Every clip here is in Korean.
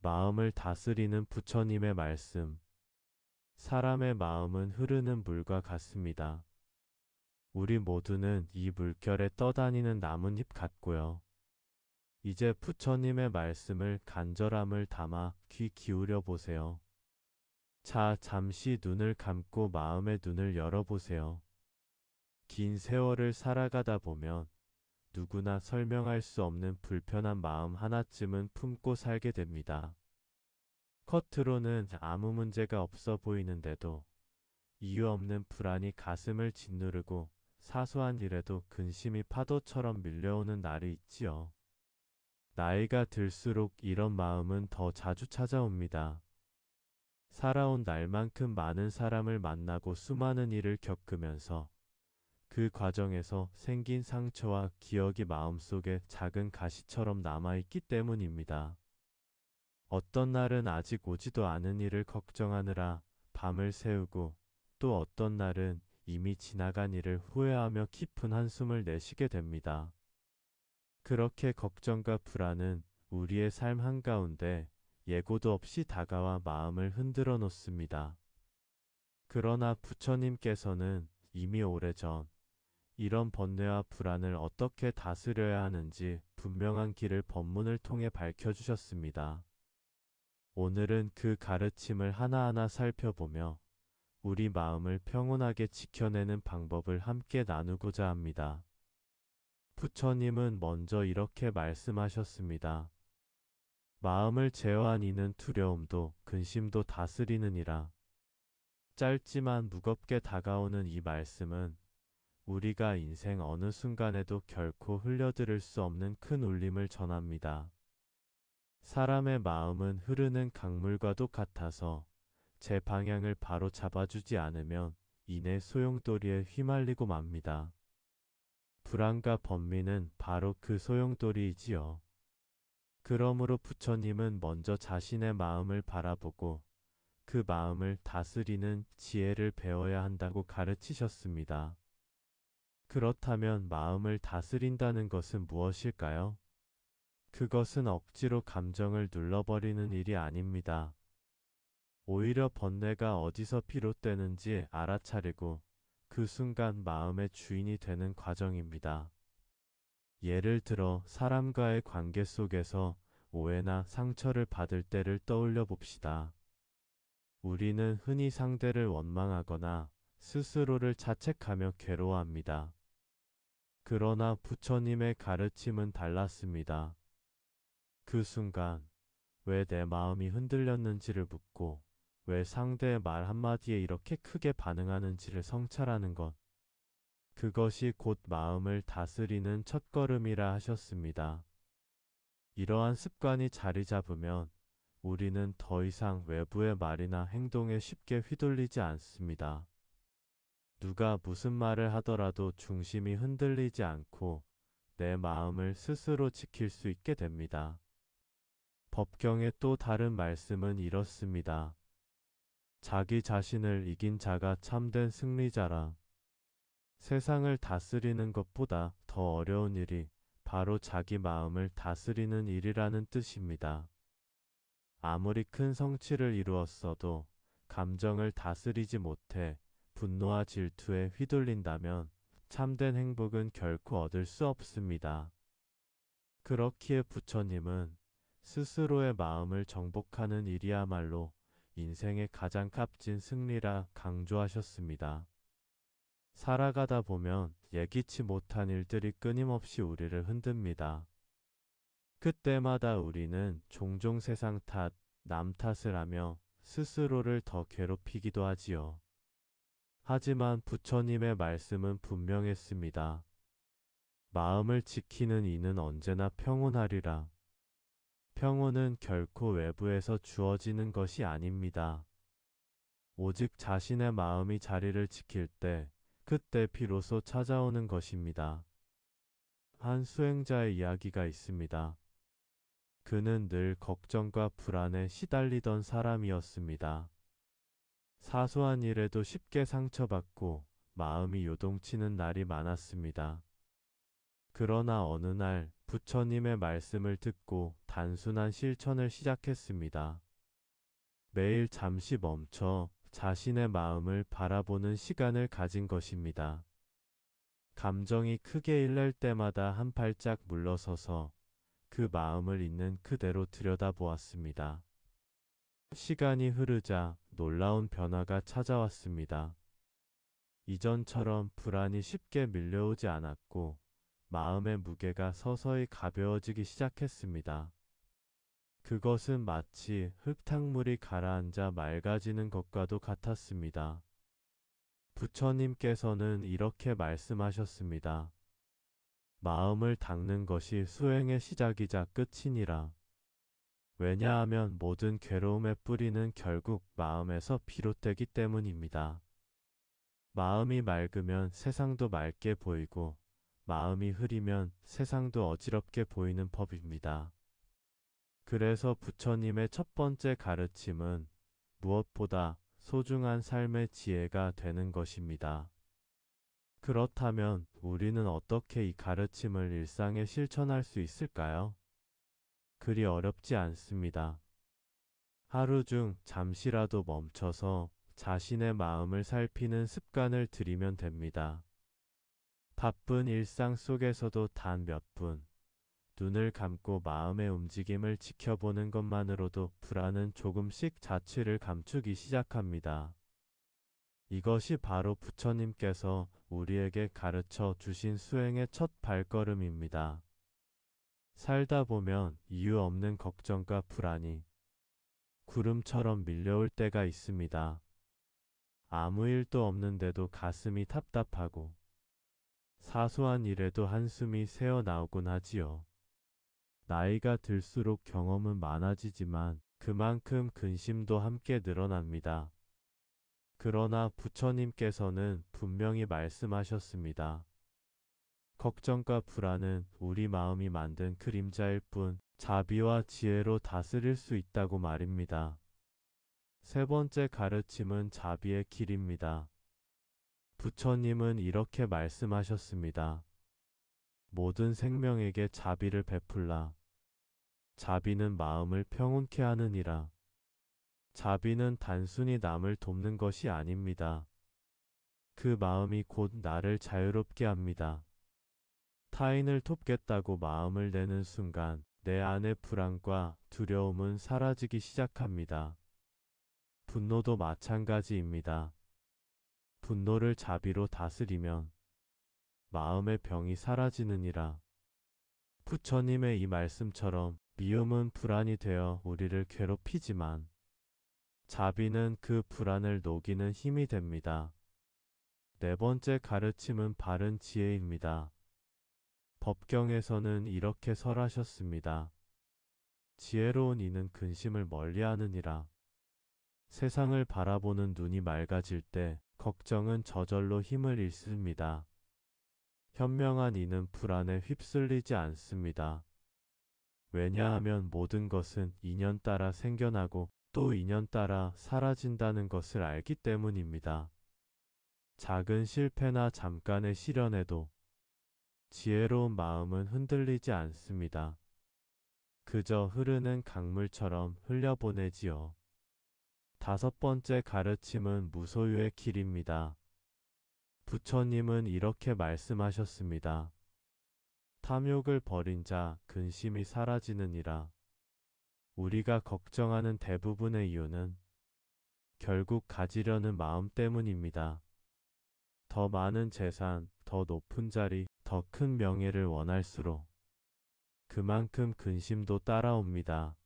마음을 다스리는 부처님의 말씀. 사람의 마음은 흐르는 물과 같습니다. 우리 모두는 이 물결에 떠다니는 나뭇잎 같고요. 이제 부처님의 말씀을 간절함을 담아 귀 기울여 보세요. 자, 잠시 눈을 감고 마음의 눈을 열어보세요. 긴 세월을 살아가다 보면 누구나 설명할 수 없는 불편한 마음 하나쯤은 품고 살게 됩니다. 겉으로는 아무 문제가 없어 보이는데도 이유 없는 불안이 가슴을 짓누르고 사소한 일에도 근심이 파도처럼 밀려오는 날이 있지요. 나이가 들수록 이런 마음은 더 자주 찾아옵니다. 살아온 날만큼 많은 사람을 만나고 수많은 일을 겪으면서 그 과정에서 생긴 상처와 기억이 마음속에 작은 가시처럼 남아있기 때문입니다. 어떤 날은 아직 오지도 않은 일을 걱정하느라 밤을 새우고, 또 어떤 날은 이미 지나간 일을 후회하며 깊은 한숨을 내쉬게 됩니다. 그렇게 걱정과 불안은 우리의 삶 한가운데 예고도 없이 다가와 마음을 흔들어 놓습니다. 그러나 부처님께서는 이미 오래전 이런 번뇌와 불안을 어떻게 다스려야 하는지 분명한 길을 법문을 통해 밝혀주셨습니다. 오늘은 그 가르침을 하나하나 살펴보며 우리 마음을 평온하게 지켜내는 방법을 함께 나누고자 합니다. 부처님은 먼저 이렇게 말씀하셨습니다. 마음을 제어한 이는 두려움도 근심도 다스리느니라. 짧지만 무겁게 다가오는 이 말씀은 우리가 인생 어느 순간에도 결코 흘려들을 수 없는 큰 울림을 전합니다. 사람의 마음은 흐르는 강물과도 같아서 제 방향을 바로 잡아주지 않으면 이내 소용돌이에 휘말리고 맙니다. 불안과 번민은 바로 그 소용돌이이지요. 그러므로 부처님은 먼저 자신의 마음을 바라보고 그 마음을 다스리는 지혜를 배워야 한다고 가르치셨습니다. 그렇다면 마음을 다스린다는 것은 무엇일까요? 그것은 억지로 감정을 눌러버리는 일이 아닙니다. 오히려 번뇌가 어디서 비롯되는지 알아차리고 그 순간 마음의 주인이 되는 과정입니다. 예를 들어 사람과의 관계 속에서 오해나 상처를 받을 때를 떠올려 봅시다. 우리는 흔히 상대를 원망하거나 스스로를 자책하며 괴로워합니다. 그러나 부처님의 가르침은 달랐습니다. 그 순간 왜 내 마음이 흔들렸는지를 묻고 왜 상대의 말 한마디에 이렇게 크게 반응하는지를 성찰하는 것. 그것이 곧 마음을 다스리는 첫걸음이라 하셨습니다. 이러한 습관이 자리 잡으면 우리는 더 이상 외부의 말이나 행동에 쉽게 휘둘리지 않습니다. 누가 무슨 말을 하더라도 중심이 흔들리지 않고 내 마음을 스스로 지킬 수 있게 됩니다. 법경의 또 다른 말씀은 이렇습니다. 자기 자신을 이긴 자가 참된 승리자라. 세상을 다스리는 것보다 더 어려운 일이 바로 자기 마음을 다스리는 일이라는 뜻입니다. 아무리 큰 성취를 이루었어도 감정을 다스리지 못해 분노와 질투에 휘둘린다면 참된 행복은 결코 얻을 수 없습니다. 그렇기에 부처님은 스스로의 마음을 정복하는 일이야말로 인생의 가장 값진 승리라 강조하셨습니다. 살아가다 보면 예기치 못한 일들이 끊임없이 우리를 흔듭니다. 그때마다 우리는 종종 세상 탓, 남 탓을 하며 스스로를 더 괴롭히기도 하지요. 하지만 부처님의 말씀은 분명했습니다. 마음을 지키는 이는 언제나 평온하리라. 평온은 결코 외부에서 주어지는 것이 아닙니다. 오직 자신의 마음이 자리를 지킬 때, 그때 비로소 찾아오는 것입니다. 한 수행자의 이야기가 있습니다. 그는 늘 걱정과 불안에 시달리던 사람이었습니다. 사소한 일에도 쉽게 상처받고 마음이 요동치는 날이 많았습니다. 그러나 어느 날 부처님의 말씀을 듣고 단순한 실천을 시작했습니다. 매일 잠시 멈춰 자신의 마음을 바라보는 시간을 가진 것입니다. 감정이 크게 일날 때마다 한 발짝 물러서서 그 마음을 있는 그대로 들여다보았습니다. 시간이 흐르자 놀라운 변화가 찾아왔습니다. 이전처럼 불안이 쉽게 밀려오지 않았고 마음의 무게가 서서히 가벼워지기 시작했습니다. 그것은 마치 흙탕물이 가라앉아 맑아지는 것과도 같았습니다. 부처님께서는 이렇게 말씀하셨습니다. 마음을 닦는 것이 수행의 시작이자 끝이니라. 왜냐하면 모든 괴로움의 뿌리는 결국 마음에서 비롯되기 때문입니다. 마음이 맑으면 세상도 맑게 보이고 마음이 흐리면 세상도 어지럽게 보이는 법입니다. 그래서 부처님의 첫 번째 가르침은 무엇보다 소중한 삶의 지혜가 되는 것입니다. 그렇다면 우리는 어떻게 이 가르침을 일상에 실천할 수 있을까요? 그리 어렵지 않습니다. 하루 중 잠시라도 멈춰서 자신의 마음을 살피는 습관을 들이면 됩니다. 바쁜 일상 속에서도 단 몇 분, 눈을 감고 마음의 움직임을 지켜보는 것만으로도 불안은 조금씩 자취를 감추기 시작합니다. 이것이 바로 부처님께서 우리에게 가르쳐 주신 수행의 첫 발걸음입니다. 살다 보면 이유 없는 걱정과 불안이 구름처럼 밀려올 때가 있습니다. 아무 일도 없는데도 가슴이 답답하고 사소한 일에도 한숨이 새어나오곤 하지요. 나이가 들수록 경험은 많아지지만 그만큼 근심도 함께 늘어납니다. 그러나 부처님께서는 분명히 말씀하셨습니다. 걱정과 불안은 우리 마음이 만든 그림자일 뿐 자비와 지혜로 다스릴 수 있다고 말입니다. 세 번째 가르침은 자비의 길입니다. 부처님은 이렇게 말씀하셨습니다. 모든 생명에게 자비를 베풀라. 자비는 마음을 평온케 하느니라. 자비는 단순히 남을 돕는 것이 아닙니다. 그 마음이 곧 나를 자유롭게 합니다. 타인을 돕겠다고 마음을 내는 순간 내 안의 불안과 두려움은 사라지기 시작합니다. 분노도 마찬가지입니다. 분노를 자비로 다스리면 마음의 병이 사라지느니라. 부처님의 이 말씀처럼 미움은 불안이 되어 우리를 괴롭히지만 자비는 그 불안을 녹이는 힘이 됩니다. 네 번째 가르침은 바른 지혜입니다. 법경에서는 이렇게 설하셨습니다. 지혜로운 이는 근심을 멀리하느니라. 세상을 바라보는 눈이 맑아질 때 걱정은 저절로 힘을 잃습니다. 현명한 이는 불안에 휩쓸리지 않습니다. 왜냐하면 모든 것은 인연 따라 생겨나고 또 인연 따라 사라진다는 것을 알기 때문입니다. 작은 실패나 잠깐의 시련에도 지혜로운 마음은 흔들리지 않습니다. 그저 흐르는 강물처럼 흘려보내지요. 다섯 번째 가르침은 무소유의 길입니다. 부처님은 이렇게 말씀하셨습니다. 탐욕을 버린 자 근심이 사라지느니라. 우리가 걱정하는 대부분의 이유는 결국 가지려는 마음 때문입니다. 더 많은 재산, 더 높은 자리, 더 큰 명예를 원할수록 그만큼 근심도 따라옵니다.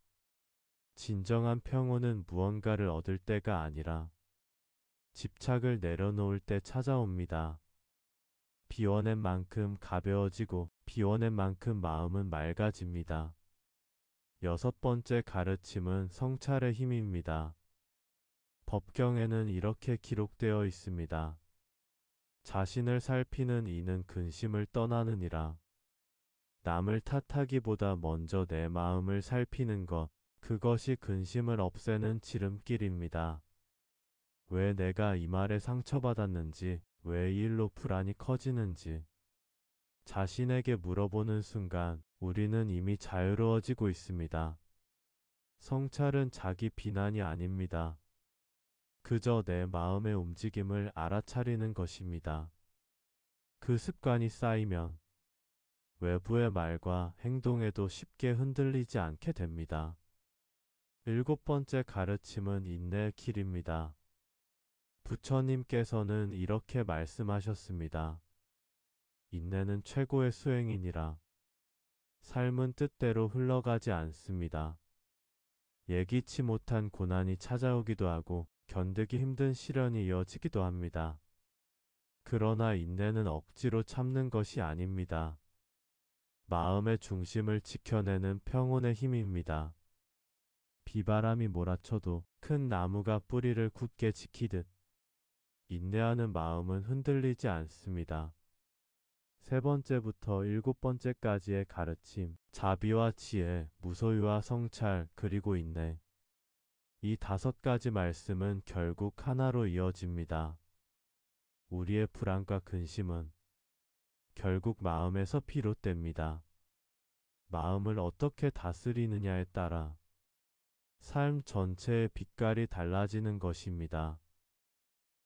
진정한 평온은 무언가를 얻을 때가 아니라 집착을 내려놓을 때 찾아옵니다. 비워낸 만큼 가벼워지고 비워낸 만큼 마음은 맑아집니다. 여섯 번째 가르침은 성찰의 힘입니다. 법경에는 이렇게 기록되어 있습니다. 자신을 살피는 이는 근심을 떠나느니라. 남을 탓하기보다 먼저 내 마음을 살피는 것, 그것이 근심을 없애는 지름길입니다. 왜 내가 이 말에 상처받았는지, 왜 이 일로 불안이 커지는지, 자신에게 물어보는 순간 우리는 이미 자유로워지고 있습니다. 성찰은 자기 비난이 아닙니다. 그저 내 마음의 움직임을 알아차리는 것입니다. 그 습관이 쌓이면 외부의 말과 행동에도 쉽게 흔들리지 않게 됩니다. 일곱 번째 가르침은 인내의 길입니다. 부처님께서는 이렇게 말씀하셨습니다. 인내는 최고의 수행이니라. 삶은 뜻대로 흘러가지 않습니다. 예기치 못한 고난이 찾아오기도 하고 견디기 힘든 시련이 이어지기도 합니다. 그러나 인내는 억지로 참는 것이 아닙니다. 마음의 중심을 지켜내는 평온의 힘입니다. 비바람이 몰아쳐도 큰 나무가 뿌리를 굳게 지키듯 인내하는 마음은 흔들리지 않습니다. 세 번째부터 일곱 번째까지의 가르침, 자비와 지혜, 무소유와 성찰, 그리고 인내. 이 다섯 가지 말씀은 결국 하나로 이어집니다. 우리의 불안과 근심은 결국 마음에서 비롯됩니다. 마음을 어떻게 다스리느냐에 따라 삶 전체의 빛깔이 달라지는 것입니다.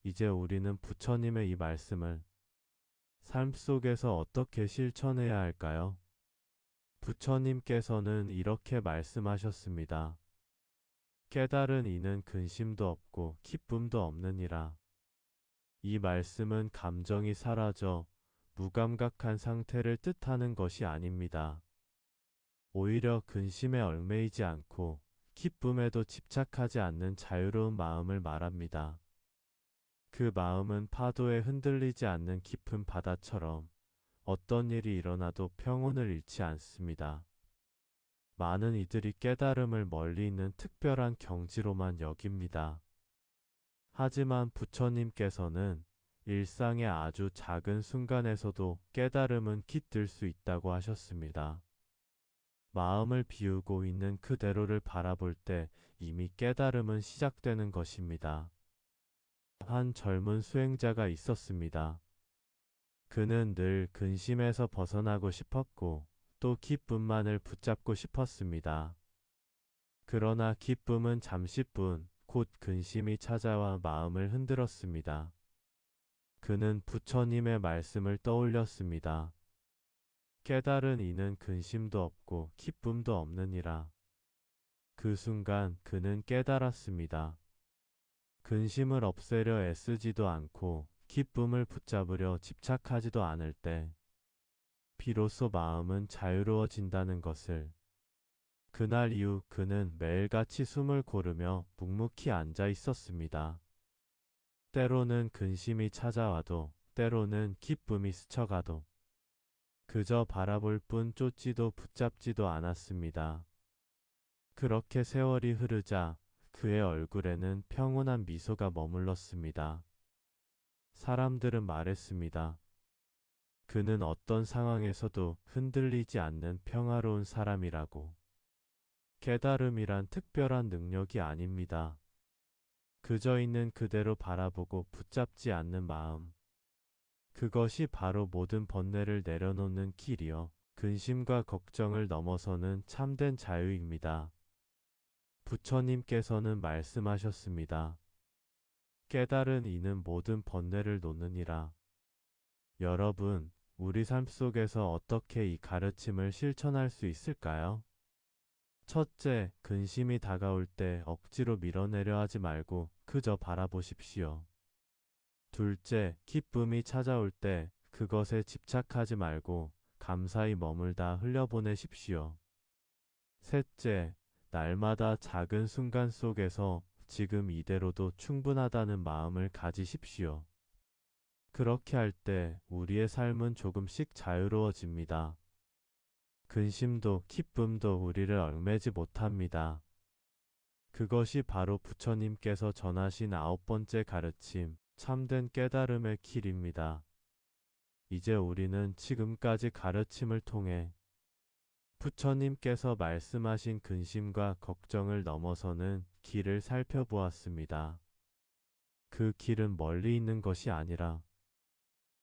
이제 우리는 부처님의 이 말씀을 삶 속에서 어떻게 실천해야 할까요? 부처님께서는 이렇게 말씀하셨습니다. 깨달은 이는 근심도 없고 기쁨도 없느니라. 이 말씀은 감정이 사라져 무감각한 상태를 뜻하는 것이 아닙니다. 오히려 근심에 얽매이지 않고 기쁨에도 집착하지 않는 자유로운 마음을 말합니다. 그 마음은 파도에 흔들리지 않는 깊은 바다처럼 어떤 일이 일어나도 평온을 잃지 않습니다. 많은 이들이 깨달음을 멀리 있는 특별한 경지로만 여깁니다. 하지만 부처님께서는 일상의 아주 작은 순간에서도 깨달음은 깃들 수 있다고 하셨습니다. 마음을 비우고 있는 그대로를 바라볼 때 이미 깨달음은 시작되는 것입니다. 한 젊은 수행자가 있었습니다. 그는 늘 근심에서 벗어나고 싶었고 또 기쁨만을 붙잡고 싶었습니다. 그러나 기쁨은 잠시뿐 곧 근심이 찾아와 마음을 흔들었습니다. 그는 부처님의 말씀을 떠올렸습니다. 깨달은 이는 근심도 없고 기쁨도 없느니라. 그 순간 그는 깨달았습니다. 근심을 없애려 애쓰지도 않고 기쁨을 붙잡으려 집착하지도 않을 때 비로소 마음은 자유로워진다는 것을. 그날 이후 그는 매일같이 숨을 고르며 묵묵히 앉아 있었습니다. 때로는 근심이 찾아와도 때로는 기쁨이 스쳐가도 그저 바라볼 뿐 쫓지도 붙잡지도 않았습니다. 그렇게 세월이 흐르자 그의 얼굴에는 평온한 미소가 머물렀습니다. 사람들은 말했습니다. 그는 어떤 상황에서도 흔들리지 않는 평화로운 사람이라고. 깨달음이란 특별한 능력이 아닙니다. 그저 있는 그대로 바라보고 붙잡지 않는 마음. 그것이 바로 모든 번뇌를 내려놓는 길이요. 근심과 걱정을 넘어서는 참된 자유입니다. 부처님께서는 말씀하셨습니다. 깨달은 이는 모든 번뇌를 놓느니라. 여러분, 우리 삶 속에서 어떻게 이 가르침을 실천할 수 있을까요? 첫째, 근심이 다가올 때 억지로 밀어내려 하지 말고 그저 바라보십시오. 둘째, 기쁨이 찾아올 때 그것에 집착하지 말고 감사히 머물다 흘려보내십시오. 셋째, 날마다 작은 순간 속에서 지금 이대로도 충분하다는 마음을 가지십시오. 그렇게 할 때 우리의 삶은 조금씩 자유로워집니다. 근심도 기쁨도 우리를 얽매지 못합니다. 그것이 바로 부처님께서 전하신 아홉 번째 가르침, 참된 깨달음의 길입니다. 이제 우리는 지금까지 가르침을 통해 부처님께서 말씀하신 근심과 걱정을 넘어서는 길을 살펴보았습니다. 그 길은 멀리 있는 것이 아니라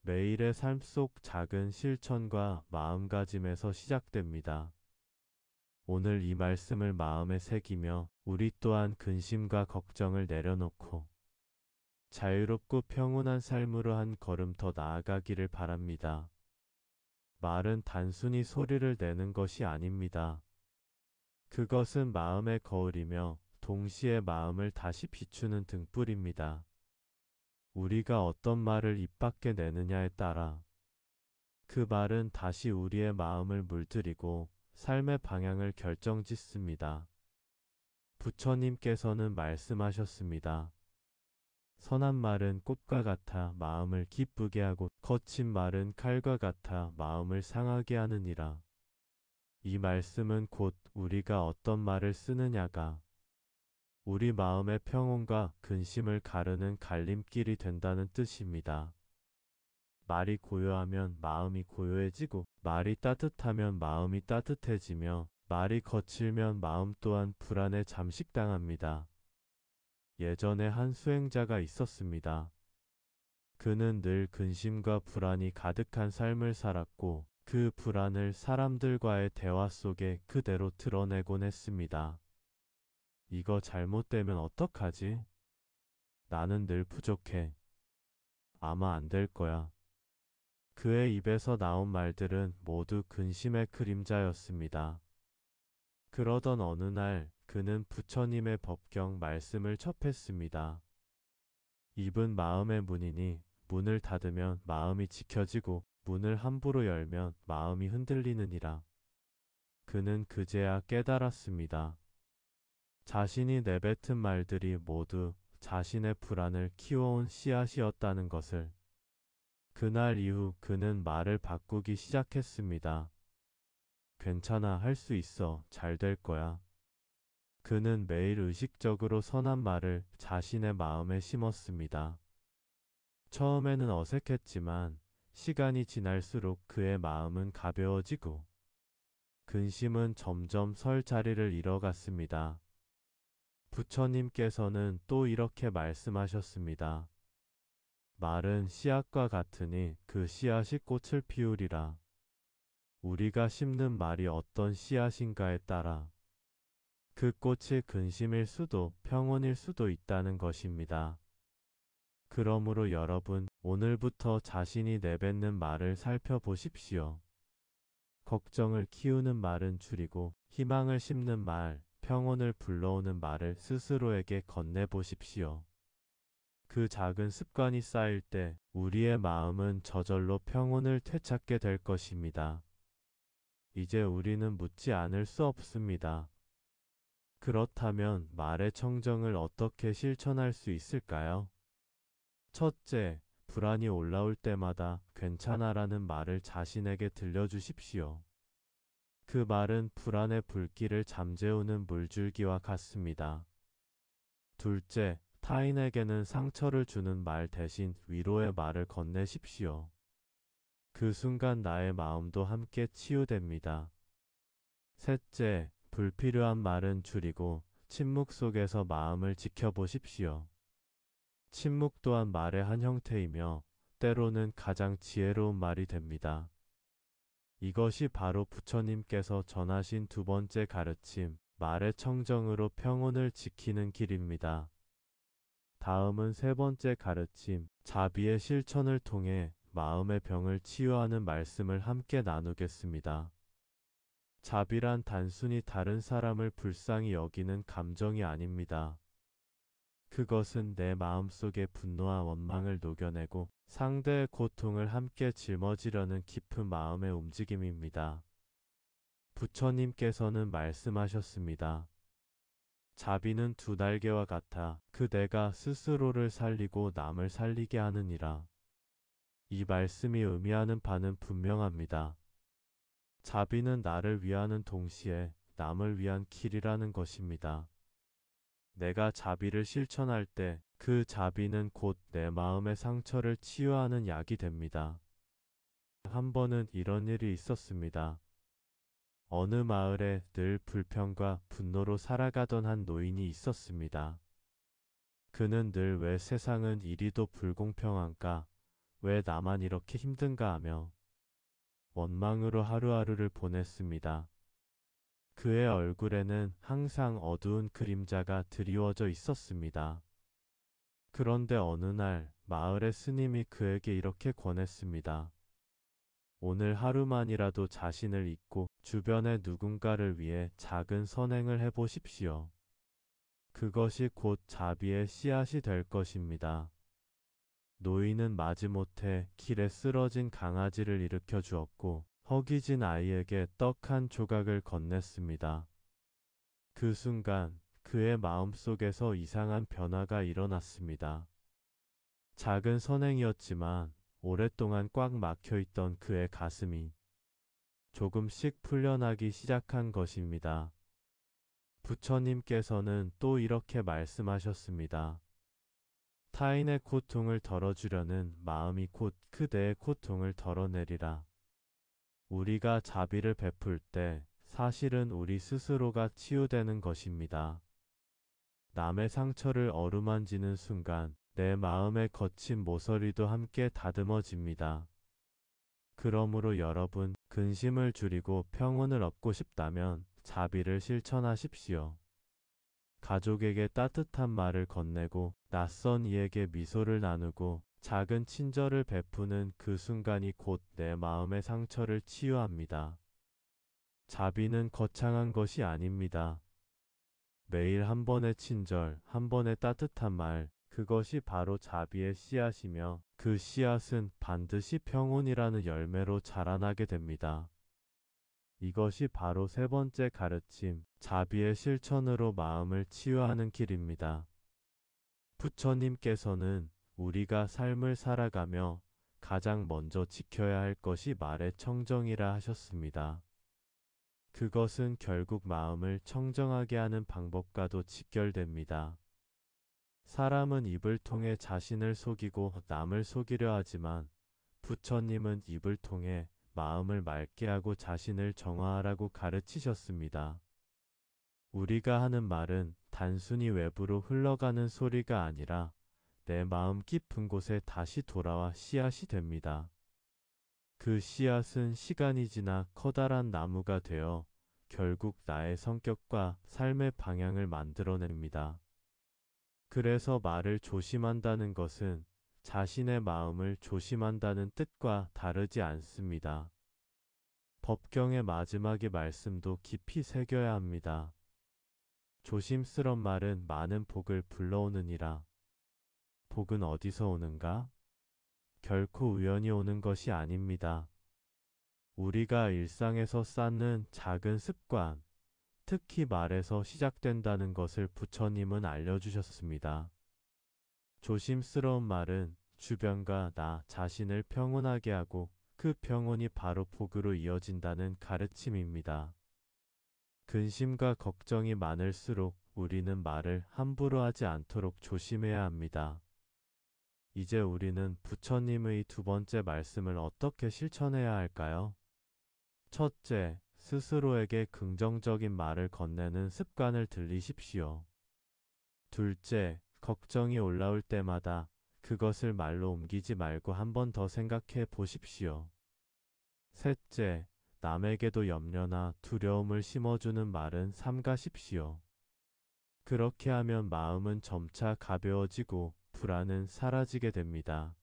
매일의 삶 속 작은 실천과 마음가짐에서 시작됩니다. 오늘 이 말씀을 마음에 새기며 우리 또한 근심과 걱정을 내려놓고 자유롭고 평온한 삶으로 한 걸음 더 나아가기를 바랍니다. 말은 단순히 소리를 내는 것이 아닙니다. 그것은 마음의 거울이며 동시에 마음을 다시 비추는 등불입니다. 우리가 어떤 말을 입 밖에 내느냐에 따라 그 말은 다시 우리의 마음을 물들이고 삶의 방향을 결정짓습니다. 부처님께서는 말씀하셨습니다. 선한 말은 꽃과 같아 마음을 기쁘게 하고 거친 말은 칼과 같아 마음을 상하게 하느니라. 이 말씀은 곧 우리가 어떤 말을 쓰느냐가 우리 마음의 평온과 근심을 가르는 갈림길이 된다는 뜻입니다. 말이 고요하면 마음이 고요해지고 말이 따뜻하면 마음이 따뜻해지며 말이 거칠면 마음 또한 불안에 잠식당합니다. 예전에 한 수행자가 있었습니다. 그는 늘 근심과 불안이 가득한 삶을 살았고 그 불안을 사람들과의 대화 속에 그대로 드러내곤 했습니다. 이거 잘못되면 어떡하지? 나는 늘 부족해. 아마 안 될 거야. 그의 입에서 나온 말들은 모두 근심의 그림자였습니다. 그러던 어느 날 그는 부처님의 법경 말씀을 접했습니다. 입은 마음의 문이니 문을 닫으면 마음이 지켜지고 문을 함부로 열면 마음이 흔들리느니라. 그는 그제야 깨달았습니다. 자신이 내뱉은 말들이 모두 자신의 불안을 키워온 씨앗이었다는 것을. 그날 이후 그는 말을 바꾸기 시작했습니다. 괜찮아, 할 수 있어, 잘 될 거야. 그는 매일 의식적으로 선한 말을 자신의 마음에 심었습니다. 처음에는 어색했지만 시간이 지날수록 그의 마음은 가벼워지고 근심은 점점 설 자리를 잃어갔습니다. 부처님께서는 또 이렇게 말씀하셨습니다. 말은 씨앗과 같으니 그 씨앗이 꽃을 피우리라. 우리가 심는 말이 어떤 씨앗인가에 따라 그 꽃이 근심일 수도 평온일 수도 있다는 것입니다. 그러므로 여러분, 오늘부터 자신이 내뱉는 말을 살펴보십시오. 걱정을 키우는 말은 줄이고 희망을 심는 말, 평온을 불러오는 말을 스스로에게 건네보십시오. 그 작은 습관이 쌓일 때 우리의 마음은 저절로 평온을 되찾게 될 것입니다. 이제 우리는 묻지 않을 수 없습니다. 그렇다면 말의 청정을 어떻게 실천할 수 있을까요? 첫째, 불안이 올라올 때마다 괜찮아라는 말을 자신에게 들려주십시오. 그 말은 불안의 불길을 잠재우는 물줄기와 같습니다. 둘째, 타인에게는 상처를 주는 말 대신 위로의 말을 건네십시오. 그 순간 나의 마음도 함께 치유됩니다. 셋째, 불필요한 말은 줄이고 침묵 속에서 마음을 지켜보십시오. 침묵 또한 말의 한 형태이며 때로는 가장 지혜로운 말이 됩니다. 이것이 바로 부처님께서 전하신 두 번째 가르침, 말의 청정으로 평온을 지키는 길입니다. 다음은 세 번째 가르침, 자비의 실천을 통해 마음의 병을 치유하는 말씀을 함께 나누겠습니다. 자비란 단순히 다른 사람을 불쌍히 여기는 감정이 아닙니다. 그것은 내 마음속의 분노와 원망을 녹여내고 상대의 고통을 함께 짊어지려는 깊은 마음의 움직임입니다. 부처님께서는 말씀하셨습니다. 자비는 두 날개와 같아 그 내가 스스로를 살리고 남을 살리게 하느니라. 이 말씀이 의미하는 바는 분명합니다. 자비는 나를 위하는 동시에 남을 위한 길이라는 것입니다. 내가 자비를 실천할 때 그 자비는 곧 내 마음의 상처를 치유하는 약이 됩니다. 한 번은 이런 일이 있었습니다. 어느 마을에 늘 불평과 분노로 살아가던 한 노인이 있었습니다. 그는 늘 왜 세상은 이리도 불공평한가? 왜 나만 이렇게 힘든가 하며 원망으로 하루하루를 보냈습니다. 그의 얼굴에는 항상 어두운 그림자가 드리워져 있었습니다. 그런데 어느 날 마을의 스님이 그에게 이렇게 권했습니다. 오늘 하루만이라도 자신을 잊고 주변의 누군가를 위해 작은 선행을 해보십시오. 그것이 곧 자비의 씨앗이 될 것입니다. 노인은 마지못해 길에 쓰러진 강아지를 일으켜 주었고 허기진 아이에게 떡 한 조각을 건넸습니다. 그 순간 그의 마음속에서 이상한 변화가 일어났습니다. 작은 선행이었지만 오랫동안 꽉 막혀 있던 그의 가슴이 조금씩 풀려나기 시작한 것입니다. 부처님께서는 또 이렇게 말씀하셨습니다. 타인의 고통을 덜어주려는 마음이 곧 그대의 고통을 덜어내리라. 우리가 자비를 베풀 때 사실은 우리 스스로가 치유되는 것입니다. 남의 상처를 어루만지는 순간 내 마음의 거친 모서리도 함께 다듬어집니다. 그러므로 여러분, 근심을 줄이고 평온을 얻고 싶다면 자비를 실천하십시오. 가족에게 따뜻한 말을 건네고 낯선 이에게 미소를 나누고 작은 친절을 베푸는 그 순간이 곧 내 마음의 상처를 치유합니다. 자비는 거창한 것이 아닙니다. 매일 한 번의 친절, 한 번의 따뜻한 말, 그것이 바로 자비의 씨앗이며 그 씨앗은 반드시 평온이라는 열매로 자라나게 됩니다. 이것이 바로 세 번째 가르침, 자비의 실천으로 마음을 치유하는 길입니다. 부처님께서는 우리가 삶을 살아가며 가장 먼저 지켜야 할 것이 말의 청정이라 하셨습니다. 그것은 결국 마음을 청정하게 하는 방법과도 직결됩니다. 사람은 입을 통해 자신을 속이고 남을 속이려 하지만 부처님은 입을 통해 마음을 맑게 하고 자신을 정화하라고 가르치셨습니다. 우리가 하는 말은 단순히 외부로 흘러가는 소리가 아니라 내 마음 깊은 곳에 다시 돌아와 씨앗이 됩니다. 그 씨앗은 시간이 지나 커다란 나무가 되어 결국 나의 성격과 삶의 방향을 만들어냅니다. 그래서 말을 조심한다는 것은 자신의 마음을 조심한다는 뜻과 다르지 않습니다. 법경의 마지막의 말씀도 깊이 새겨야 합니다. 조심스런 말은 많은 복을 불러오느니라. 복은 어디서 오는가? 결코 우연히 오는 것이 아닙니다. 우리가 일상에서 쌓는 작은 습관, 특히 말에서 시작된다는 것을 부처님은 알려주셨습니다. 조심스러운 말은 주변과 나 자신을 평온하게 하고 그 평온이 바로 복으로 이어진다는 가르침입니다. 근심과 걱정이 많을수록 우리는 말을 함부로 하지 않도록 조심해야 합니다. 이제 우리는 부처님의 두 번째 말씀을 어떻게 실천해야 할까요? 첫째, 스스로에게 긍정적인 말을 건네는 습관을 들이십시오. 둘째, 걱정이 올라올 때마다 그것을 말로 옮기지 말고 한 번 더 생각해 보십시오. 셋째, 남에게도 염려나 두려움을 심어주는 말은 삼가십시오. 그렇게 하면 마음은 점차 가벼워지고 불안은 사라지게 됩니다.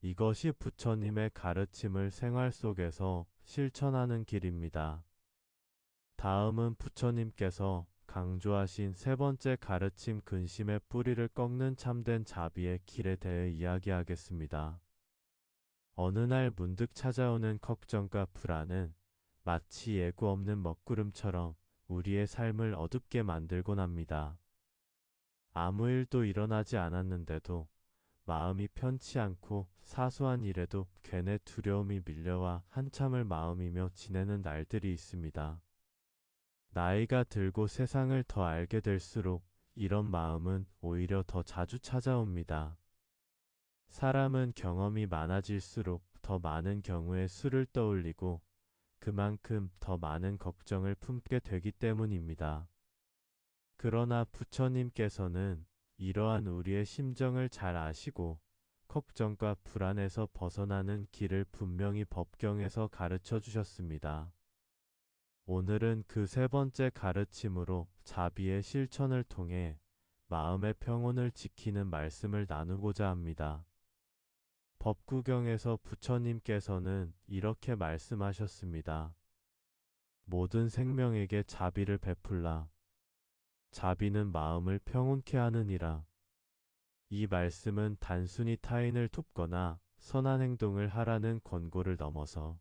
이것이 부처님의 가르침을 생활 속에서 실천하는 길입니다. 다음은 부처님께서 강조하신 세 번째 가르침 근심의 뿌리를 꺾는 참된 자비의 길에 대해 이야기하겠습니다. 어느 날 문득 찾아오는 걱정과 불안은 마치 예고 없는 먹구름처럼 우리의 삶을 어둡게 만들곤 합니다. 아무 일도 일어나지 않았는데도 마음이 편치 않고 사소한 일에도 괜의 두려움이 밀려와 한참을 마음이며 지내는 날들이 있습니다. 나이가 들고 세상을 더 알게 될수록 이런 마음은 오히려 더 자주 찾아옵니다. 사람은 경험이 많아질수록 더 많은 경우의 수를 떠올리고 그만큼 더 많은 걱정을 품게 되기 때문입니다. 그러나 부처님께서는 이러한 우리의 심정을 잘 아시고 걱정과 불안에서 벗어나는 길을 분명히 법경에서 가르쳐 주셨습니다. 오늘은 그 세 번째 가르침으로 자비의 실천을 통해 마음의 평온을 지키는 말씀을 나누고자 합니다. 법구경에서 부처님께서는 이렇게 말씀하셨습니다. 모든 생명에게 자비를 베풀라. 자비는 마음을 평온케 하느니라. 이 말씀은 단순히 타인을 돕거나 선한 행동을 하라는 권고를 넘어서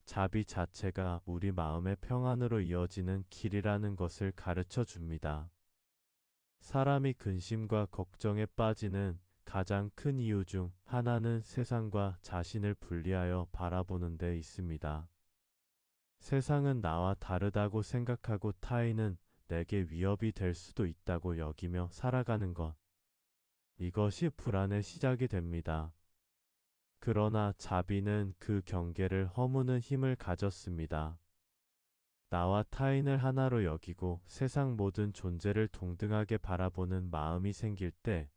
자비 자체가 우리 마음의 평안으로 이어지는 길이라는 것을 가르쳐 줍니다. 사람이 근심과 걱정에 빠지는 가장 큰 이유 중 하나는 세상과 자신을 분리하여 바라보는 데 있습니다. 세상은 나와 다르다고 생각하고 타인은 내게 위협이 될 수도 있다고 여기며 살아가는 것. 이것이 불안의 시작이 됩니다. 그러나 자비는 그 경계를 허무는 힘을 가졌습니다. 나와 타인을 하나로 여기고 세상 모든 존재를 동등하게 바라보는 마음이 생길 때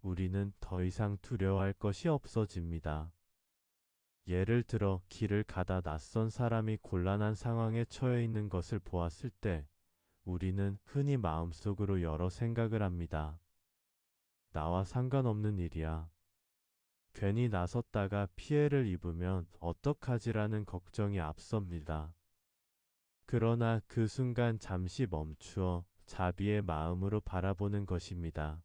우리는 더 이상 두려워할 것이 없어집니다. 예를 들어 길을 가다 낯선 사람이 곤란한 상황에 처해 있는 것을 보았을 때 우리는 흔히 마음속으로 여러 생각을 합니다. 나와 상관없는 일이야. 괜히 나섰다가 피해를 입으면 어떡하지라는 걱정이 앞섭니다. 그러나 그 순간 잠시 멈추어 자비의 마음으로 바라보는 것입니다.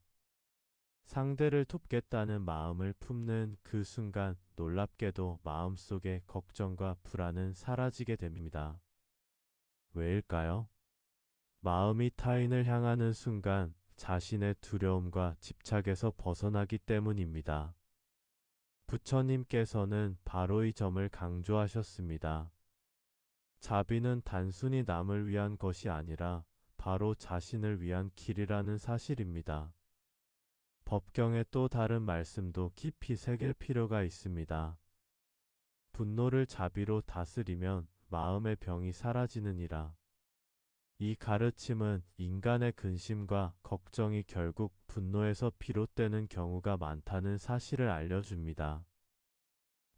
상대를 돕겠다는 마음을 품는 그 순간 놀랍게도 마음속의 걱정과 불안은 사라지게 됩니다. 왜일까요? 마음이 타인을 향하는 순간 자신의 두려움과 집착에서 벗어나기 때문입니다. 부처님께서는 바로 이 점을 강조하셨습니다. 자비는 단순히 남을 위한 것이 아니라 바로 자신을 위한 길이라는 사실입니다. 법경의 또 다른 말씀도 깊이 새길 필요가 있습니다. 분노를 자비로 다스리면 마음의 병이 사라지느니라. 이 가르침은 인간의 근심과 걱정이 결국 분노에서 비롯되는 경우가 많다는 사실을 알려줍니다.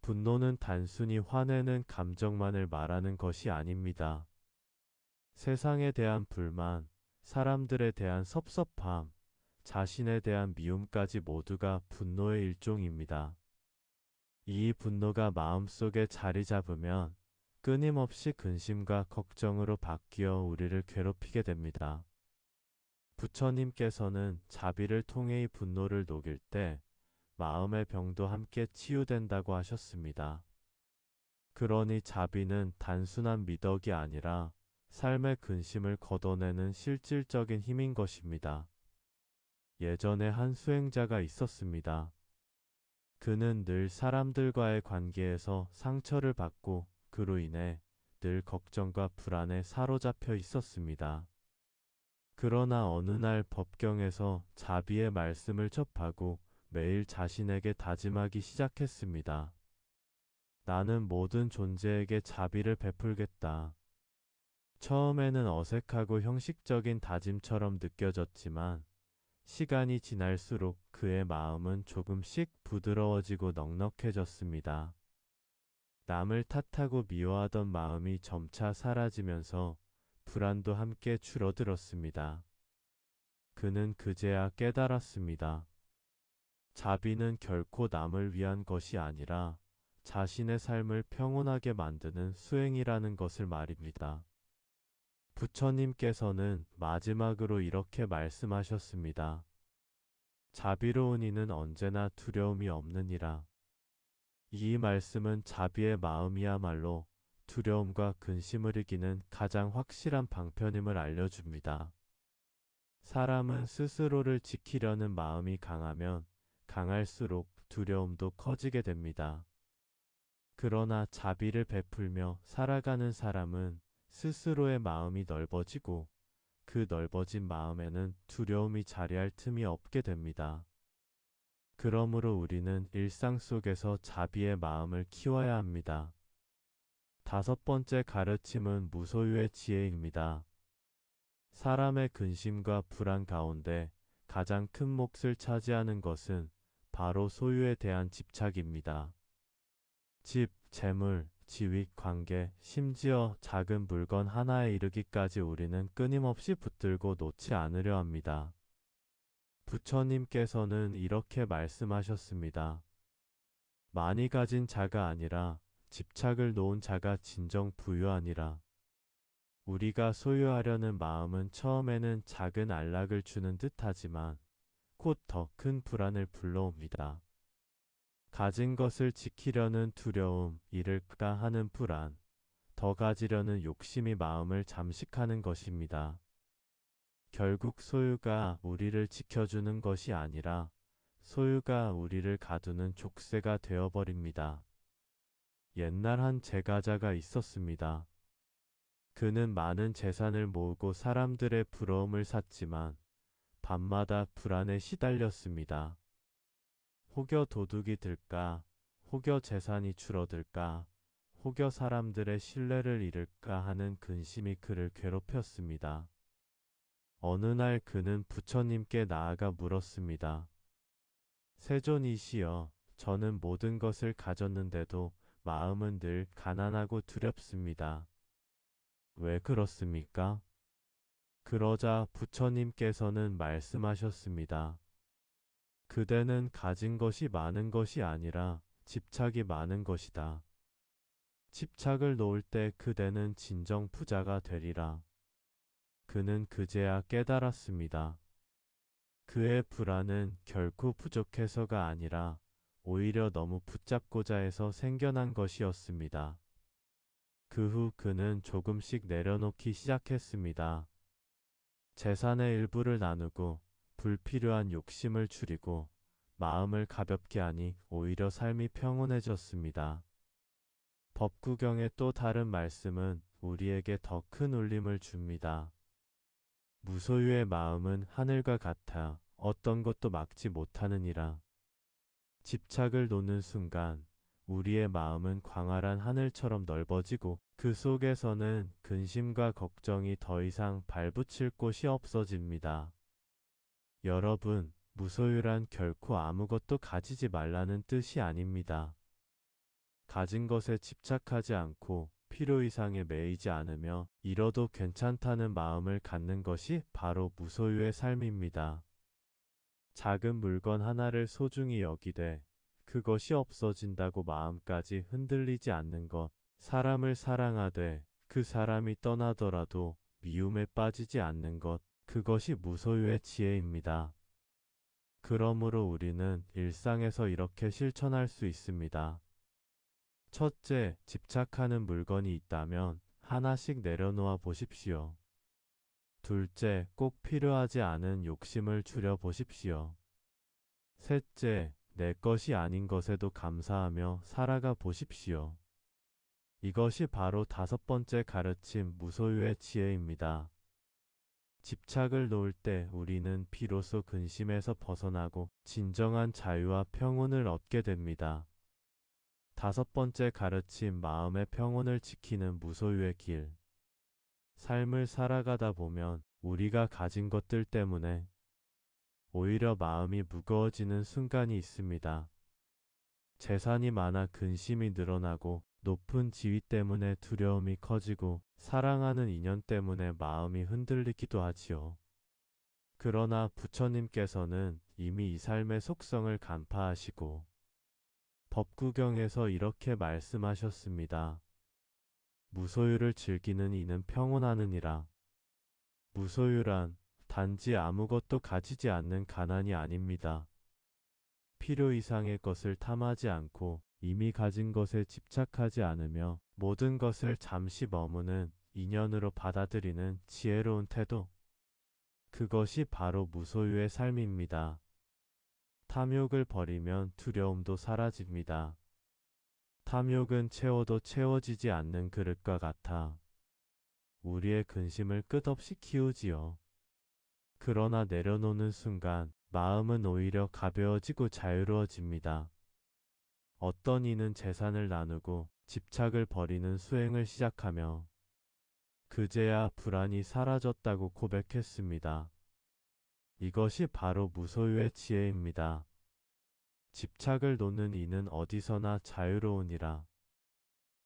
분노는 단순히 화내는 감정만을 말하는 것이 아닙니다. 세상에 대한 불만, 사람들에 대한 섭섭함, 자신에 대한 미움까지 모두가 분노의 일종입니다. 이 분노가 마음속에 자리 잡으면 끊임없이 근심과 걱정으로 바뀌어 우리를 괴롭히게 됩니다. 부처님께서는 자비를 통해 이 분노를 녹일 때 마음의 병도 함께 치유된다고 하셨습니다. 그러니 자비는 단순한 미덕이 아니라 삶의 근심을 걷어내는 실질적인 힘인 것입니다. 예전에 한 수행자가 있었습니다. 그는 늘 사람들과의 관계에서 상처를 받고 그로 인해 늘 걱정과 불안에 사로잡혀 있었습니다. 그러나 어느 날 법경에서 자비의 말씀을 접하고 매일 자신에게 다짐하기 시작했습니다. 나는 모든 존재에게 자비를 베풀겠다. 처음에는 어색하고 형식적인 다짐처럼 느껴졌지만 시간이 지날수록 그의 마음은 조금씩 부드러워지고 넉넉해졌습니다. 남을 탓하고 미워하던 마음이 점차 사라지면서 불안도 함께 줄어들었습니다. 그는 그제야 깨달았습니다. 자비는 결코 남을 위한 것이 아니라 자신의 삶을 평온하게 만드는 수행이라는 것을 말입니다. 부처님께서는 마지막으로 이렇게 말씀하셨습니다. 자비로운 이는 언제나 두려움이 없느니라. 이 말씀은 자비의 마음이야말로 두려움과 근심을 이기는 가장 확실한 방편임을 알려줍니다. 사람은 스스로를 지키려는 마음이 강하면 강할수록 두려움도 커지게 됩니다. 그러나 자비를 베풀며 살아가는 사람은 스스로의 마음이 넓어지고 그 넓어진 마음에는 두려움이 자리할 틈이 없게 됩니다. 그러므로 우리는 일상 속에서 자비의 마음을 키워야 합니다. 다섯 번째 가르침은 무소유의 지혜입니다. 사람의 근심과 불안 가운데 가장 큰 몫을 차지하는 것은 바로 소유에 대한 집착입니다. 집, 재물, 지위, 관계, 심지어 작은 물건 하나에 이르기까지 우리는 끊임없이 붙들고 놓지 않으려 합니다. 부처님께서는 이렇게 말씀하셨습니다. 많이 가진 자가 아니라 집착을 놓은 자가 진정 부유하니라. 우리가 소유하려는 마음은 처음에는 작은 안락을 주는 듯하지만 곧 더 큰 불안을 불러옵니다. 가진 것을 지키려는 두려움, 잃을까 하는 불안, 더 가지려는 욕심이 마음을 잠식하는 것입니다. 결국 소유가 우리를 지켜주는 것이 아니라 소유가 우리를 가두는 족쇄가 되어버립니다. 옛날 한 제가자가 있었습니다. 그는 많은 재산을 모으고 사람들의 부러움을 샀지만 밤마다 불안에 시달렸습니다. 혹여 도둑이 들까? 혹여 재산이 줄어들까? 혹여 사람들의 신뢰를 잃을까 하는 근심이 그를 괴롭혔습니다. 어느 날 그는 부처님께 나아가 물었습니다. 세존이시여, 저는 모든 것을 가졌는데도 마음은 늘 가난하고 두렵습니다. 왜 그렇습니까? 그러자 부처님께서는 말씀하셨습니다. 그대는 가진 것이 많은 것이 아니라 집착이 많은 것이다. 집착을 놓을 때 그대는 진정 부자가 되리라. 그는 그제야 깨달았습니다. 그의 불안은 결코 부족해서가 아니라 오히려 너무 붙잡고자 해서 생겨난 것이었습니다. 그 후 그는 조금씩 내려놓기 시작했습니다. 재산의 일부를 나누고 불필요한 욕심을 줄이고 마음을 가볍게 하니 오히려 삶이 평온해졌습니다. 법구경의 또 다른 말씀은 우리에게 더 큰 울림을 줍니다. 무소유의 마음은 하늘과 같아 어떤 것도 막지 못하느니라. 집착을 놓는 순간 우리의 마음은 광활한 하늘처럼 넓어지고 그 속에서는 근심과 걱정이 더 이상 발붙일 곳이 없어집니다. 여러분, 무소유란 결코 아무것도 가지지 말라는 뜻이 아닙니다. 가진 것에 집착하지 않고 필요 이상에 매이지 않으며 잃어도 괜찮다는 마음을 갖는 것이 바로 무소유의 삶입니다. 작은 물건 하나를 소중히 여기되 그것이 없어진다고 마음까지 흔들리지 않는 것, 사람을 사랑하되 그 사람이 떠나더라도 미움에 빠지지 않는 것, 그것이 무소유의 지혜입니다. 그러므로 우리는 일상에서 이렇게 실천할 수 있습니다. 첫째, 집착하는 물건이 있다면 하나씩 내려놓아 보십시오. 둘째, 꼭 필요하지 않은 욕심을 줄여 보십시오. 셋째, 내 것이 아닌 것에도 감사하며 살아가 보십시오. 이것이 바로 다섯 번째 가르침 무소유의 지혜입니다. 집착을 놓을 때 우리는 비로소 근심에서 벗어나고 진정한 자유와 평온을 얻게 됩니다. 다섯 번째 가르침 마음의 평온을 지키는 무소유의 길. 삶을 살아가다 보면 우리가 가진 것들 때문에 오히려 마음이 무거워지는 순간이 있습니다. 재산이 많아 근심이 늘어나고 높은 지위 때문에 두려움이 커지고 사랑하는 인연 때문에 마음이 흔들리기도 하지요. 그러나 부처님께서는 이미 이 삶의 속성을 간파하시고 법구경에서 이렇게 말씀하셨습니다. 무소유를 즐기는 이는 평온하느니라. 무소유란 단지 아무것도 가지지 않는 가난이 아닙니다. 필요 이상의 것을 탐하지 않고 이미 가진 것에 집착하지 않으며 모든 것을 잠시 머무는 인연으로 받아들이는 지혜로운 태도. 그것이 바로 무소유의 삶입니다. 탐욕을 버리면 두려움도 사라집니다. 탐욕은 채워도 채워지지 않는 그릇과 같아 우리의 근심을 끝없이 키우지요. 그러나 내려놓는 순간 마음은 오히려 가벼워지고 자유로워집니다. 어떤 이는 재산을 나누고 집착을 버리는 수행을 시작하며 그제야 불안이 사라졌다고 고백했습니다. 이것이 바로 무소유의 지혜입니다. 집착을 놓는 이는 어디서나 자유로우니라.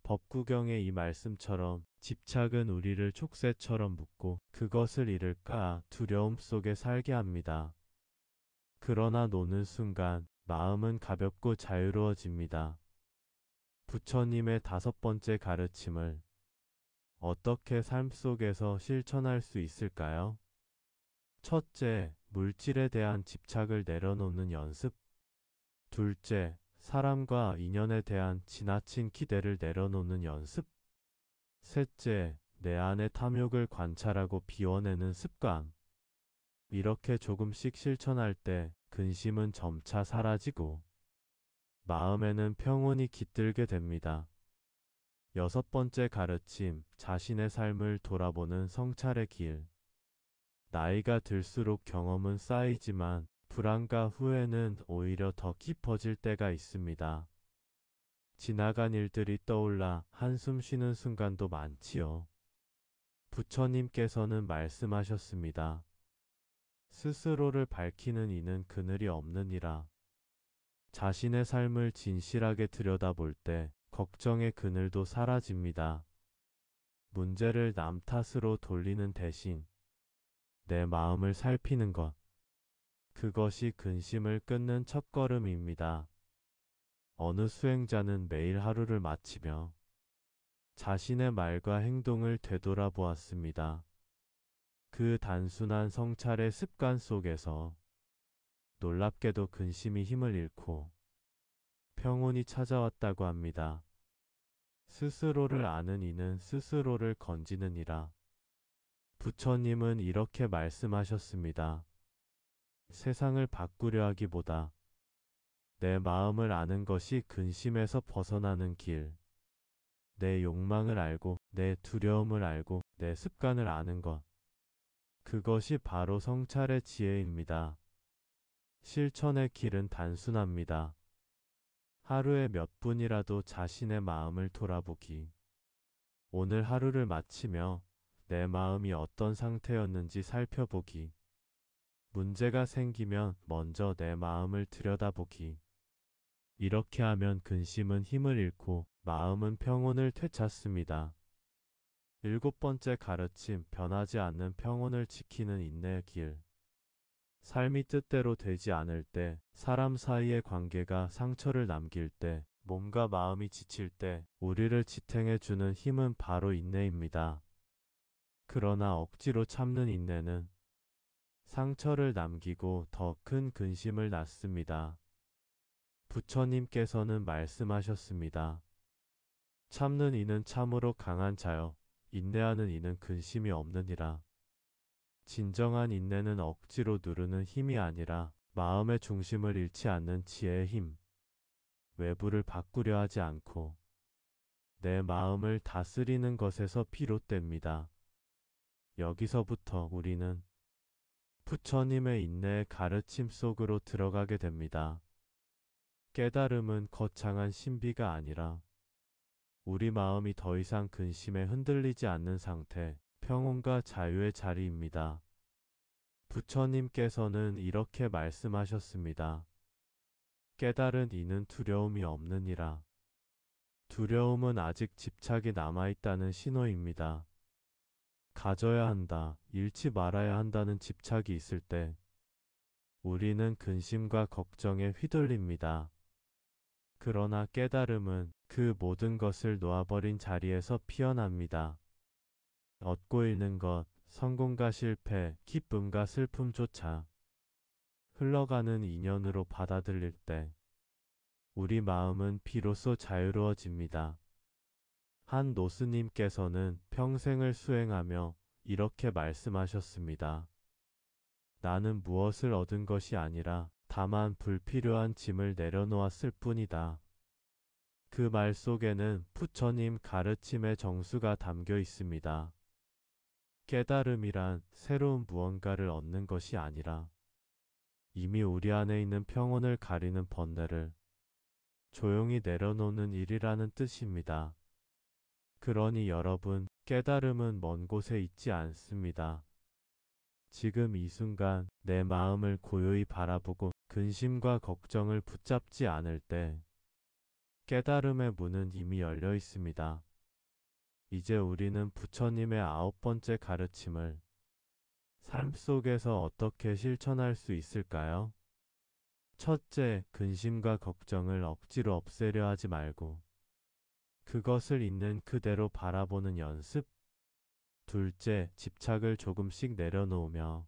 법구경의 이 말씀처럼 집착은 우리를 촉새처럼 묶고 그것을 잃을까 두려움 속에 살게 합니다. 그러나 노는 순간 마음은 가볍고 자유로워집니다. 부처님의 5번째 가르침을 어떻게 삶 속에서 실천할 수 있을까요? 첫째, 물질에 대한 집착을 내려놓는 연습. 둘째, 사람과 인연에 대한 지나친 기대를 내려놓는 연습. 셋째, 내 안의 탐욕을 관찰하고 비워내는 습관. 이렇게 조금씩 실천할 때 근심은 점차 사라지고 마음에는 평온이 깃들게 됩니다. 6번째 가르침, 자신의 삶을 돌아보는 성찰의 길. 나이가 들수록 경험은 쌓이지만 불안과 후회는 오히려 더 깊어질 때가 있습니다. 지나간 일들이 떠올라 한숨 쉬는 순간도 많지요. 부처님께서는 말씀하셨습니다. 스스로를 밝히는 이는 그늘이 없느니라. 자신의 삶을 진실하게 들여다볼 때 걱정의 그늘도 사라집니다. 문제를 남 탓으로 돌리는 대신 내 마음을 살피는 것. 그것이 근심을 끊는 첫걸음입니다. 어느 수행자는 매일 하루를 마치며 자신의 말과 행동을 되돌아보았습니다. 그 단순한 성찰의 습관 속에서 놀랍게도 근심이 힘을 잃고 평온이 찾아왔다고 합니다. 스스로를 아는 이는 스스로를 건지느니라. 부처님은 이렇게 말씀하셨습니다. 세상을 바꾸려 하기보다 내 마음을 아는 것이 근심에서 벗어나는 길. 내 욕망을 알고, 내 두려움을 알고, 내 습관을 아는 것. 그것이 바로 성찰의 지혜입니다. 실천의 길은 단순합니다. 하루에 몇 분이라도 자신의 마음을 돌아보기. 오늘 하루를 마치며 내 마음이 어떤 상태였는지 살펴보기. 문제가 생기면 먼저 내 마음을 들여다보기. 이렇게 하면 근심은 힘을 잃고 마음은 평온을 되찾습니다. 7번째 가르침, 변하지 않는 평온을 지키는 인내의 길. 삶이 뜻대로 되지 않을 때, 사람 사이의 관계가 상처를 남길 때, 몸과 마음이 지칠 때, 우리를 지탱해주는 힘은 바로 인내입니다. 그러나 억지로 참는 인내는 상처를 남기고 더 큰 근심을 낳습니다. 부처님께서는 말씀하셨습니다. 참는 이는 참으로 강한 자요. 인내하는 이는 근심이 없느니라. 진정한 인내는 억지로 누르는 힘이 아니라 마음의 중심을 잃지 않는 지혜의 힘. 외부를 바꾸려 하지 않고 내 마음을 다스리는 것에서 비롯됩니다. 여기서부터 우리는 부처님의 인내의 가르침 속으로 들어가게 됩니다. 깨달음은 거창한 신비가 아니라 우리 마음이 더 이상 근심에 흔들리지 않는 상태, 평온과 자유의 자리입니다. 부처님께서는 이렇게 말씀하셨습니다. 깨달은 이는 두려움이 없느니라. 두려움은 아직 집착이 남아있다는 신호입니다. 가져야 한다, 잃지 말아야 한다는 집착이 있을 때 우리는 근심과 걱정에 휘둘립니다. 그러나 깨달음은 그 모든 것을 놓아버린 자리에서 피어납니다. 얻고 잃는 것, 성공과 실패, 기쁨과 슬픔조차 흘러가는 인연으로 받아들일 때 우리 마음은 비로소 자유로워집니다. 한 노스님께서는 평생을 수행하며 이렇게 말씀하셨습니다. 나는 무엇을 얻은 것이 아니라 다만 불필요한 짐을 내려놓았을 뿐이다. 그 말 속에는 부처님 가르침의 정수가 담겨 있습니다. 깨달음이란 새로운 무언가를 얻는 것이 아니라 이미 우리 안에 있는 평온을 가리는 번뇌를 조용히 내려놓는 일이라는 뜻입니다. 그러니 여러분, 깨달음은 먼 곳에 있지 않습니다. 지금 이 순간 내 마음을 고요히 바라보고 근심과 걱정을 붙잡지 않을 때 깨달음의 문은 이미 열려 있습니다. 이제 우리는 부처님의 9번째 가르침을 삶 속에서 어떻게 실천할 수 있을까요? 첫째, 근심과 걱정을 억지로 없애려 하지 말고 그것을 있는 그대로 바라보는 연습. 둘째, 집착을 조금씩 내려놓으며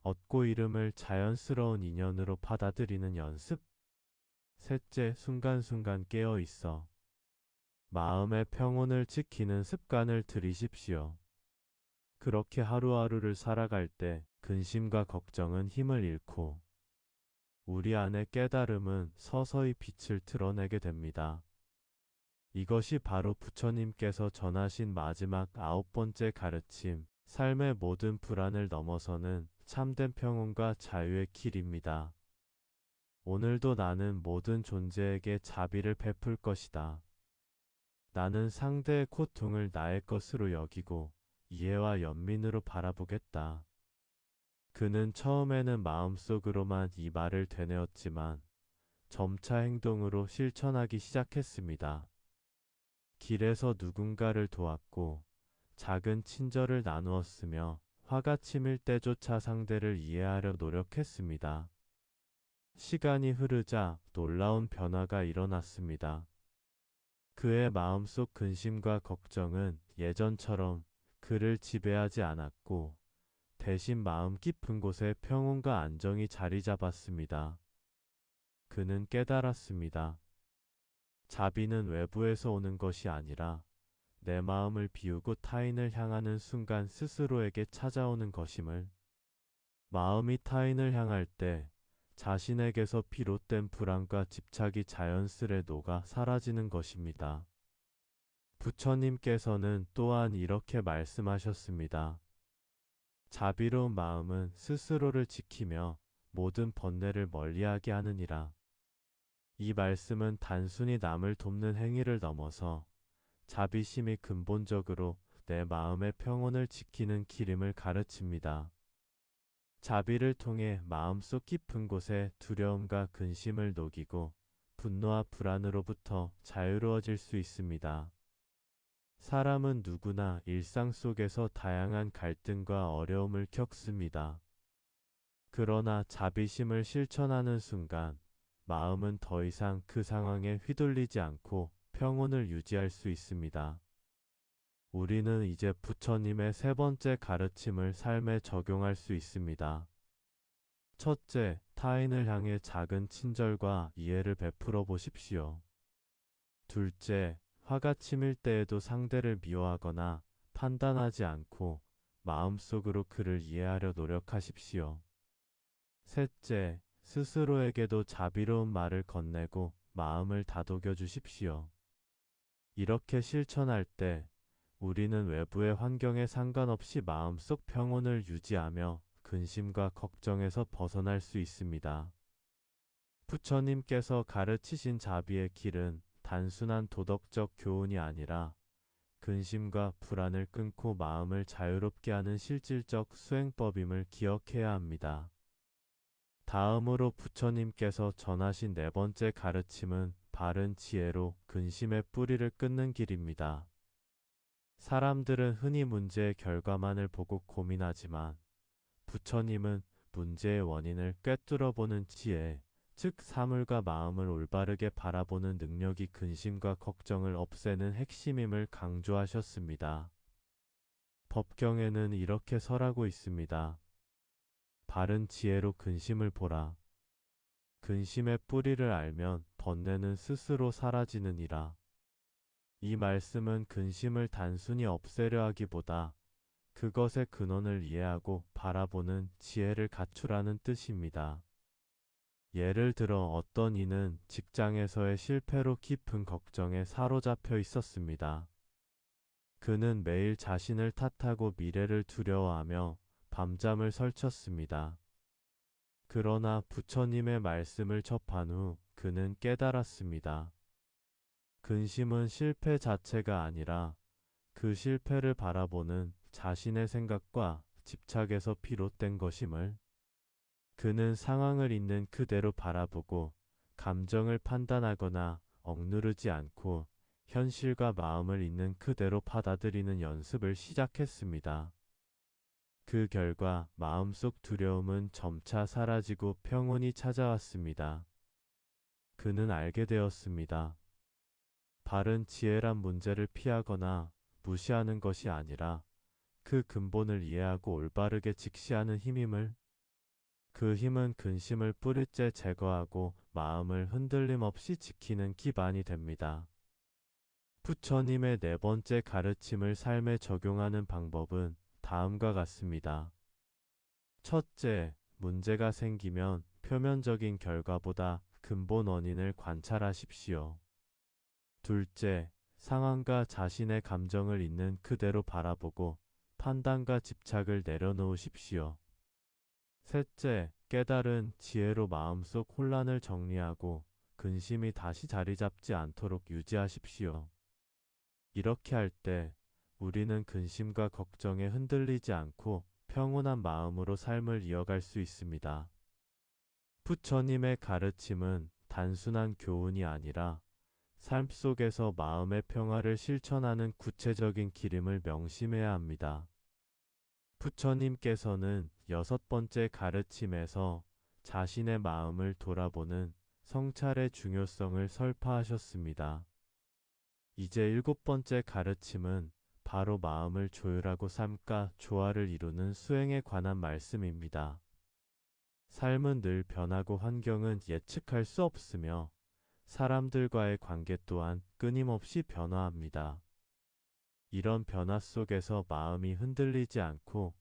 얻고 잃음을 자연스러운 인연으로 받아들이는 연습. 셋째, 순간순간 깨어 있어 마음의 평온을 지키는 습관을 들이십시오. 그렇게 하루하루를 살아갈 때 근심과 걱정은 힘을 잃고 우리 안의 깨달음은 서서히 빛을 드러내게 됩니다. 이것이 바로 부처님께서 전하신 마지막 9번째 가르침, 삶의 모든 불안을 넘어서는 참된 평온과 자유의 길입니다. 오늘도 나는 모든 존재에게 자비를 베풀 것이다. 나는 상대의 고통을 나의 것으로 여기고 이해와 연민으로 바라보겠다. 그는 처음에는 마음속으로만 이 말을 되뇌었지만 점차 행동으로 실천하기 시작했습니다. 길에서 누군가를 도왔고 작은 친절을 나누었으며 화가 치밀 때조차 상대를 이해하려 노력했습니다. 시간이 흐르자 놀라운 변화가 일어났습니다. 그의 마음속 근심과 걱정은 예전처럼 그를 지배하지 않았고 대신 마음 깊은 곳에 평온과 안정이 자리 잡았습니다. 그는 깨달았습니다. 자비는 외부에서 오는 것이 아니라 내 마음을 비우고 타인을 향하는 순간 스스로에게 찾아오는 것임을. 마음이 타인을 향할 때 자신에게서 비롯된 불안과 집착이 자연스레 녹아 사라지는 것입니다. 부처님께서는 또한 이렇게 말씀하셨습니다. 자비로운 마음은 스스로를 지키며 모든 번뇌를 멀리하게 하느니라. 이 말씀은 단순히 남을 돕는 행위를 넘어서 자비심이 근본적으로 내 마음의 평온을 지키는 길임을 가르칩니다. 자비를 통해 마음속 깊은 곳에 두려움과 근심을 녹이고 분노와 불안으로부터 자유로워질 수 있습니다. 사람은 누구나 일상 속에서 다양한 갈등과 어려움을 겪습니다. 그러나 자비심을 실천하는 순간 마음은 더 이상 그 상황에 휘둘리지 않고 평온을 유지할 수 있습니다. 우리는 이제 부처님의 세 번째 가르침을 삶에 적용할 수 있습니다. 첫째, 타인을 향해 작은 친절과 이해를 베풀어 보십시오. 둘째, 화가 치밀 때에도 상대를 미워하거나 판단하지 않고 마음속으로 그를 이해하려 노력하십시오. 셋째, 스스로에게도 자비로운 말을 건네고 마음을 다독여 주십시오. 이렇게 실천할 때 우리는 외부의 환경에 상관없이 마음속 평온을 유지하며 근심과 걱정에서 벗어날 수 있습니다. 부처님께서 가르치신 자비의 길은 단순한 도덕적 교훈이 아니라 근심과 불안을 끊고 마음을 자유롭게 하는 실질적 수행법임을 기억해야 합니다. 다음으로 부처님께서 전하신 네 번째 가르침은 바른 지혜로 근심의 뿌리를 끊는 길입니다. 사람들은 흔히 문제의 결과만을 보고 고민하지만 부처님은 문제의 원인을 꿰뚫어 보는 지혜, 즉 사물과 마음을 올바르게 바라보는 능력이 근심과 걱정을 없애는 핵심임을 강조하셨습니다. 법경에는 이렇게 설하고 있습니다. 바른 지혜로 근심을 보라. 근심의 뿌리를 알면 번뇌는 스스로 사라지느니라. 이 말씀은 근심을 단순히 없애려 하기보다 그것의 근원을 이해하고 바라보는 지혜를 갖추라는 뜻입니다. 예를 들어 어떤 이는 직장에서의 실패로 깊은 걱정에 사로잡혀 있었습니다. 그는 매일 자신을 탓하고 미래를 두려워하며 밤잠을 설쳤습니다. 그러나 부처님의 말씀을 접한 후 그는 깨달았습니다. 근심은 실패 자체가 아니라 그 실패를 바라보는 자신의 생각과 집착에서 비롯된 것임을. 그는 상황을 있는 그대로 바라보고 감정을 판단하거나 억누르지 않고 현실과 마음을 있는 그대로 받아들이는 연습을 시작했습니다. 그 결과 마음속 두려움은 점차 사라지고 평온이 찾아왔습니다. 그는 알게 되었습니다. 바른 지혜란 문제를 피하거나 무시하는 것이 아니라 그 근본을 이해하고 올바르게 직시하는 힘임을. 그 힘은 근심을 뿌리째 제거하고 마음을 흔들림 없이 지키는 기반이 됩니다. 부처님의 네 번째 가르침을 삶에 적용하는 방법은 다음과 같습니다. 첫째, 문제가 생기면 표면적인 결과보다 근본 원인을 관찰하십시오. 둘째, 상황과 자신의 감정을 있는 그대로 바라보고 판단과 집착을 내려놓으십시오. 셋째, 깨달은 지혜로 마음속 혼란을 정리하고 근심이 다시 자리 잡지 않도록 유지하십시오. 이렇게 할 때 우리는 근심과 걱정에 흔들리지 않고 평온한 마음으로 삶을 이어갈 수 있습니다. 부처님의 가르침은 단순한 교훈이 아니라 삶 속에서 마음의 평화를 실천하는 구체적인 기림을 명심해야 합니다. 부처님께서는 여섯 번째 가르침에서 자신의 마음을 돌아보는 성찰의 중요성을 설파하셨습니다. 이제 일곱 번째 가르침은 바로 마음을 조율하고 삶과 조화를 이루는 수행에 관한 말씀입니다. 삶은 늘 변하고 환경은 예측할 수 없으며 사람들과의 관계 또한 끊임없이 변화합니다. 이런 변화 속에서 마음이 흔들리지 않고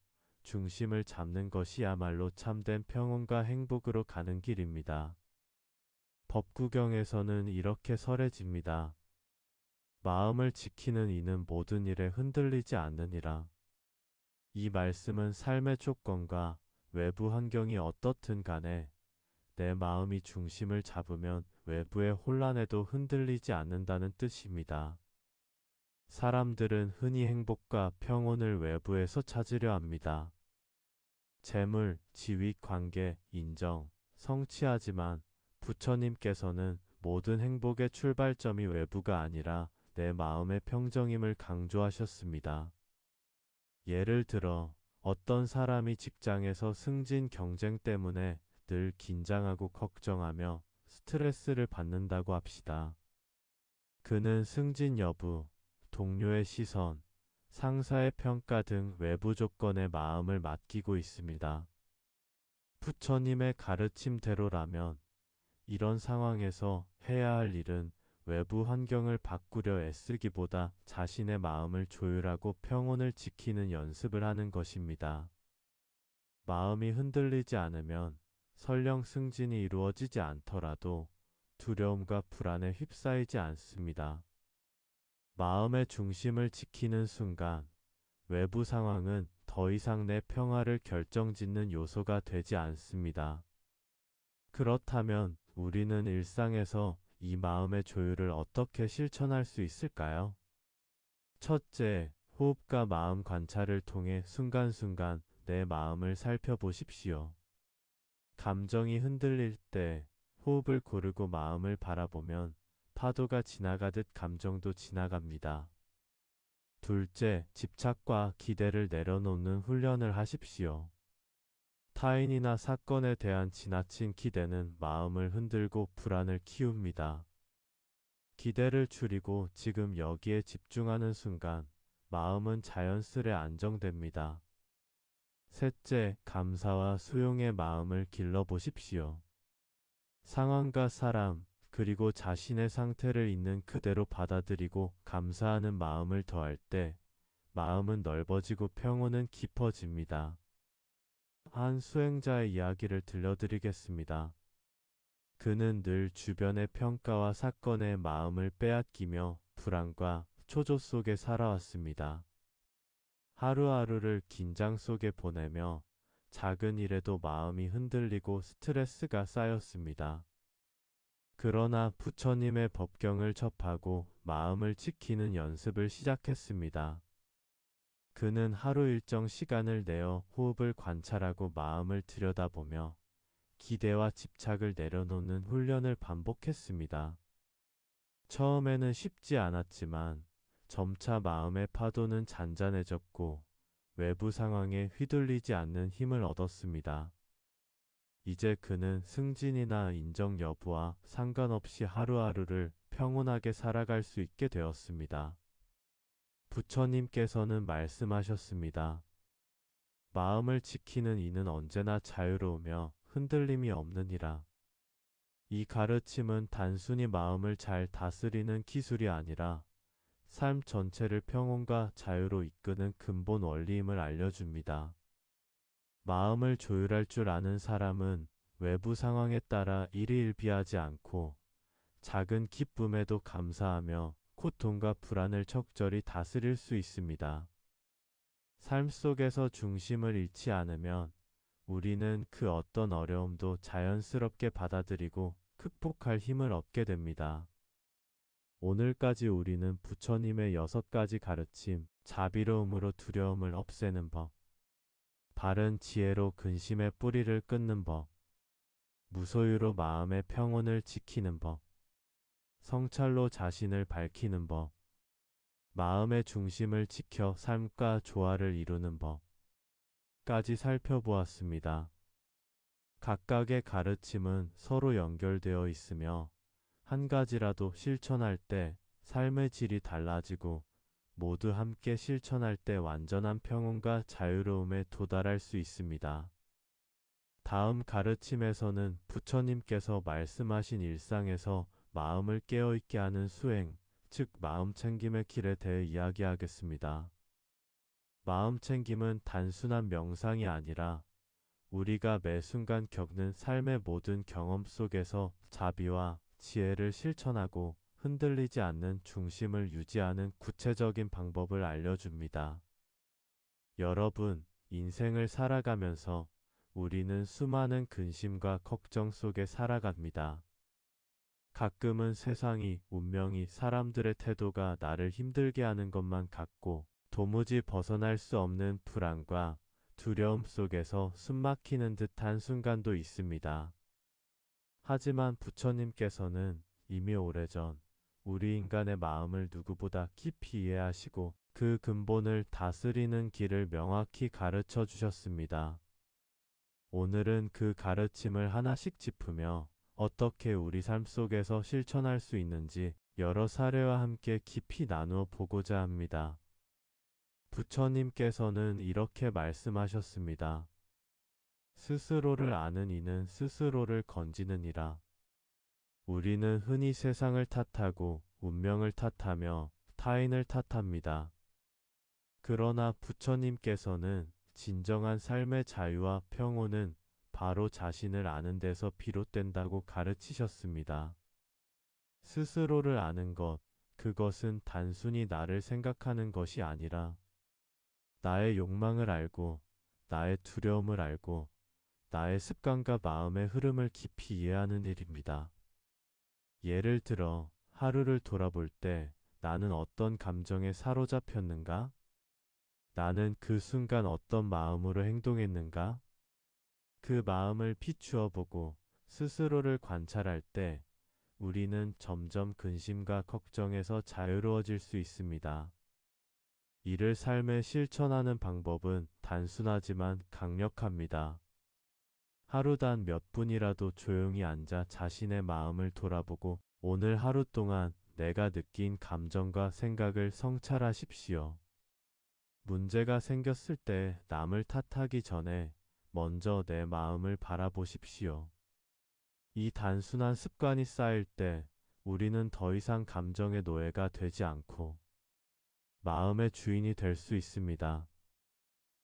중심을 잡는 것이야말로 참된 평온과 행복으로 가는 길입니다. 법구경에서는 이렇게 설해집니다. 마음을 지키는 이는 모든 일에 흔들리지 않느니라. 이 말씀은 삶의 조건과 외부 환경이 어떻든 간에 내 마음이 중심을 잡으면 외부의 혼란에도 흔들리지 않는다는 뜻입니다. 사람들은 흔히 행복과 평온을 외부에서 찾으려 합니다. 재물, 지위, 관계, 인정, 성취하지만 부처님께서는 모든 행복의 출발점이 외부가 아니라 내 마음의 평정임을 강조하셨습니다. 예를 들어 어떤 사람이 직장에서 승진 경쟁 때문에 늘 긴장하고 걱정하며 스트레스를 받는다고 합시다. 그는 승진 여부, 동료의 시선, 상사의 평가 등 외부 조건에 마음을 맡기고 있습니다. 부처님의 가르침대로라면 이런 상황에서 해야 할 일은 외부 환경을 바꾸려 애쓰기보다 자신의 마음을 조율하고 평온을 지키는 연습을 하는 것입니다. 마음이 흔들리지 않으면 설령 승진이 이루어지지 않더라도 두려움과 불안에 휩싸이지 않습니다. 마음의 중심을 지키는 순간 외부 상황은 더 이상 내 평화를 결정짓는 요소가 되지 않습니다. 그렇다면 우리는 일상에서 이 마음의 조율을 어떻게 실천할 수 있을까요? 첫째, 호흡과 마음 관찰을 통해 순간순간 내 마음을 살펴보십시오. 감정이 흔들릴 때 호흡을 고르고 마음을 바라보면 파도가 지나가듯 감정도 지나갑니다. 둘째, 집착과 기대를 내려놓는 훈련을 하십시오. 타인이나 사건에 대한 지나친 기대는 마음을 흔들고 불안을 키웁니다. 기대를 줄이고 지금 여기에 집중하는 순간 마음은 자연스레 안정됩니다. 셋째, 감사와 수용의 마음을 길러보십시오. 상황과 사람, 그리고 자신의 상태를 있는 그대로 받아들이고 감사하는 마음을 더할 때 마음은 넓어지고 평온은 깊어집니다. 한 수행자의 이야기를 들려드리겠습니다. 그는 늘 주변의 평가와 사건에 마음을 빼앗기며 불안과 초조 속에 살아왔습니다. 하루하루를 긴장 속에 보내며 작은 일에도 마음이 흔들리고 스트레스가 쌓였습니다. 그러나 부처님의 법경을 접하고 마음을 지키는 연습을 시작했습니다. 그는 하루 일정 시간을 내어 호흡을 관찰하고 마음을 들여다보며 기대와 집착을 내려놓는 훈련을 반복했습니다. 처음에는 쉽지 않았지만 점차 마음의 파도는 잔잔해졌고 외부 상황에 휘둘리지 않는 힘을 얻었습니다. 이제 그는 승진이나 인정 여부와 상관없이 하루하루를 평온하게 살아갈 수 있게 되었습니다. 부처님께서는 말씀하셨습니다. 마음을 지키는 이는 언제나 자유로우며 흔들림이 없느니라. 이 가르침은 단순히 마음을 잘 다스리는 기술이 아니라 삶 전체를 평온과 자유로 이끄는 근본 원리임을 알려줍니다. 마음을 조율할 줄 아는 사람은 외부 상황에 따라 일희일비하지 않고 작은 기쁨에도 감사하며 고통과 불안을 적절히 다스릴 수 있습니다. 삶 속에서 중심을 잃지 않으면 우리는 그 어떤 어려움도 자연스럽게 받아들이고 극복할 힘을 얻게 됩니다. 오늘까지 우리는 부처님의 6가지 가르침, 자비로움으로 두려움을 없애는 법, 바른 지혜로 근심의 뿌리를 끊는 법, 무소유로 마음의 평온을 지키는 법, 성찰로 자신을 밝히는 법, 마음의 중심을 지켜 삶과 조화를 이루는 법까지 살펴보았습니다. 각각의 가르침은 서로 연결되어 있으며 한 가지라도 실천할 때 삶의 질이 달라지고 모두 함께 실천할 때 완전한 평온과 자유로움에 도달할 수 있습니다. 다음 가르침에서는 부처님께서 말씀하신 일상에서 마음을 깨어있게 하는 수행, 즉 마음 챙김의 길에 대해 이야기하겠습니다. 마음 챙김은 단순한 명상이 아니라 우리가 매 순간 겪는 삶의 모든 경험 속에서 자비와 지혜를 실천하고 흔들리지 않는 중심을 유지하는 구체적인 방법을 알려줍니다. 여러분, 인생을 살아가면서 우리는 수많은 근심과 걱정 속에 살아갑니다. 가끔은 세상이, 운명이, 사람들의 태도가 나를 힘들게 하는 것만 같고 도무지 벗어날 수 없는 불안과 두려움 속에서 숨막히는 듯한 순간도 있습니다. 하지만 부처님께서는 이미 오래전 우리 인간의 마음을 누구보다 깊이 이해하시고 그 근본을 다스리는 길을 명확히 가르쳐 주셨습니다. 오늘은 그 가르침을 하나씩 짚으며 어떻게 우리 삶 속에서 실천할 수 있는지 여러 사례와 함께 깊이 나누어 보고자 합니다. 부처님께서는 이렇게 말씀하셨습니다. 스스로를 아는 이는 스스로를 건지느니라. 우리는 흔히 세상을 탓하고 운명을 탓하며 타인을 탓합니다. 그러나 부처님께서는 진정한 삶의 자유와 평온은 바로 자신을 아는 데서 비롯된다고 가르치셨습니다. 스스로를 아는 것, 그것은 단순히 나를 생각하는 것이 아니라 나의 욕망을 알고 나의 두려움을 알고 나의 습관과 마음의 흐름을 깊이 이해하는 일입니다. 예를 들어 하루를 돌아볼 때 나는 어떤 감정에 사로잡혔는가? 나는 그 순간 어떤 마음으로 행동했는가? 그 마음을 비추어 보고 스스로를 관찰할 때 우리는 점점 근심과 걱정에서 자유로워질 수 있습니다. 이를 삶에 실천하는 방법은 단순하지만 강력합니다. 하루 단 몇 분이라도 조용히 앉아 자신의 마음을 돌아보고 오늘 하루 동안 내가 느낀 감정과 생각을 성찰하십시오. 문제가 생겼을 때 남을 탓하기 전에 먼저 내 마음을 바라보십시오. 이 단순한 습관이 쌓일 때 우리는 더 이상 감정의 노예가 되지 않고 마음의 주인이 될 수 있습니다.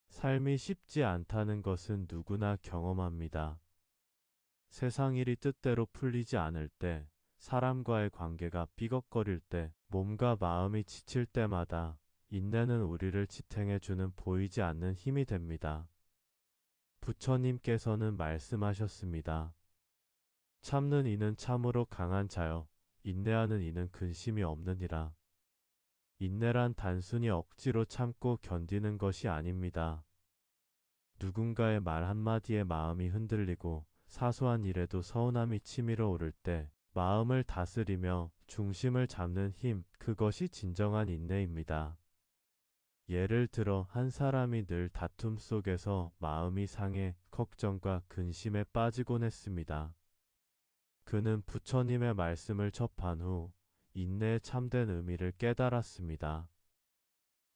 삶이 쉽지 않다는 것은 누구나 경험합니다. 세상 일이 뜻대로 풀리지 않을 때, 사람과의 관계가 삐걱거릴 때, 몸과 마음이 지칠 때마다 인내는 우리를 지탱해주는 보이지 않는 힘이 됩니다. 부처님께서는 말씀하셨습니다. 참는 이는 참으로 강한 자여, 인내하는 이는 근심이 없느니라. 인내란 단순히 억지로 참고 견디는 것이 아닙니다. 누군가의 말 한마디에 마음이 흔들리고 사소한 일에도 서운함이 치밀어 오를 때 마음을 다스리며 중심을 잡는 힘, 그것이 진정한 인내입니다. 예를 들어 한 사람이 늘 다툼 속에서 마음이 상해 걱정과 근심에 빠지곤 했습니다. 그는 부처님의 말씀을 접한 후 인내의 참된 의미를 깨달았습니다.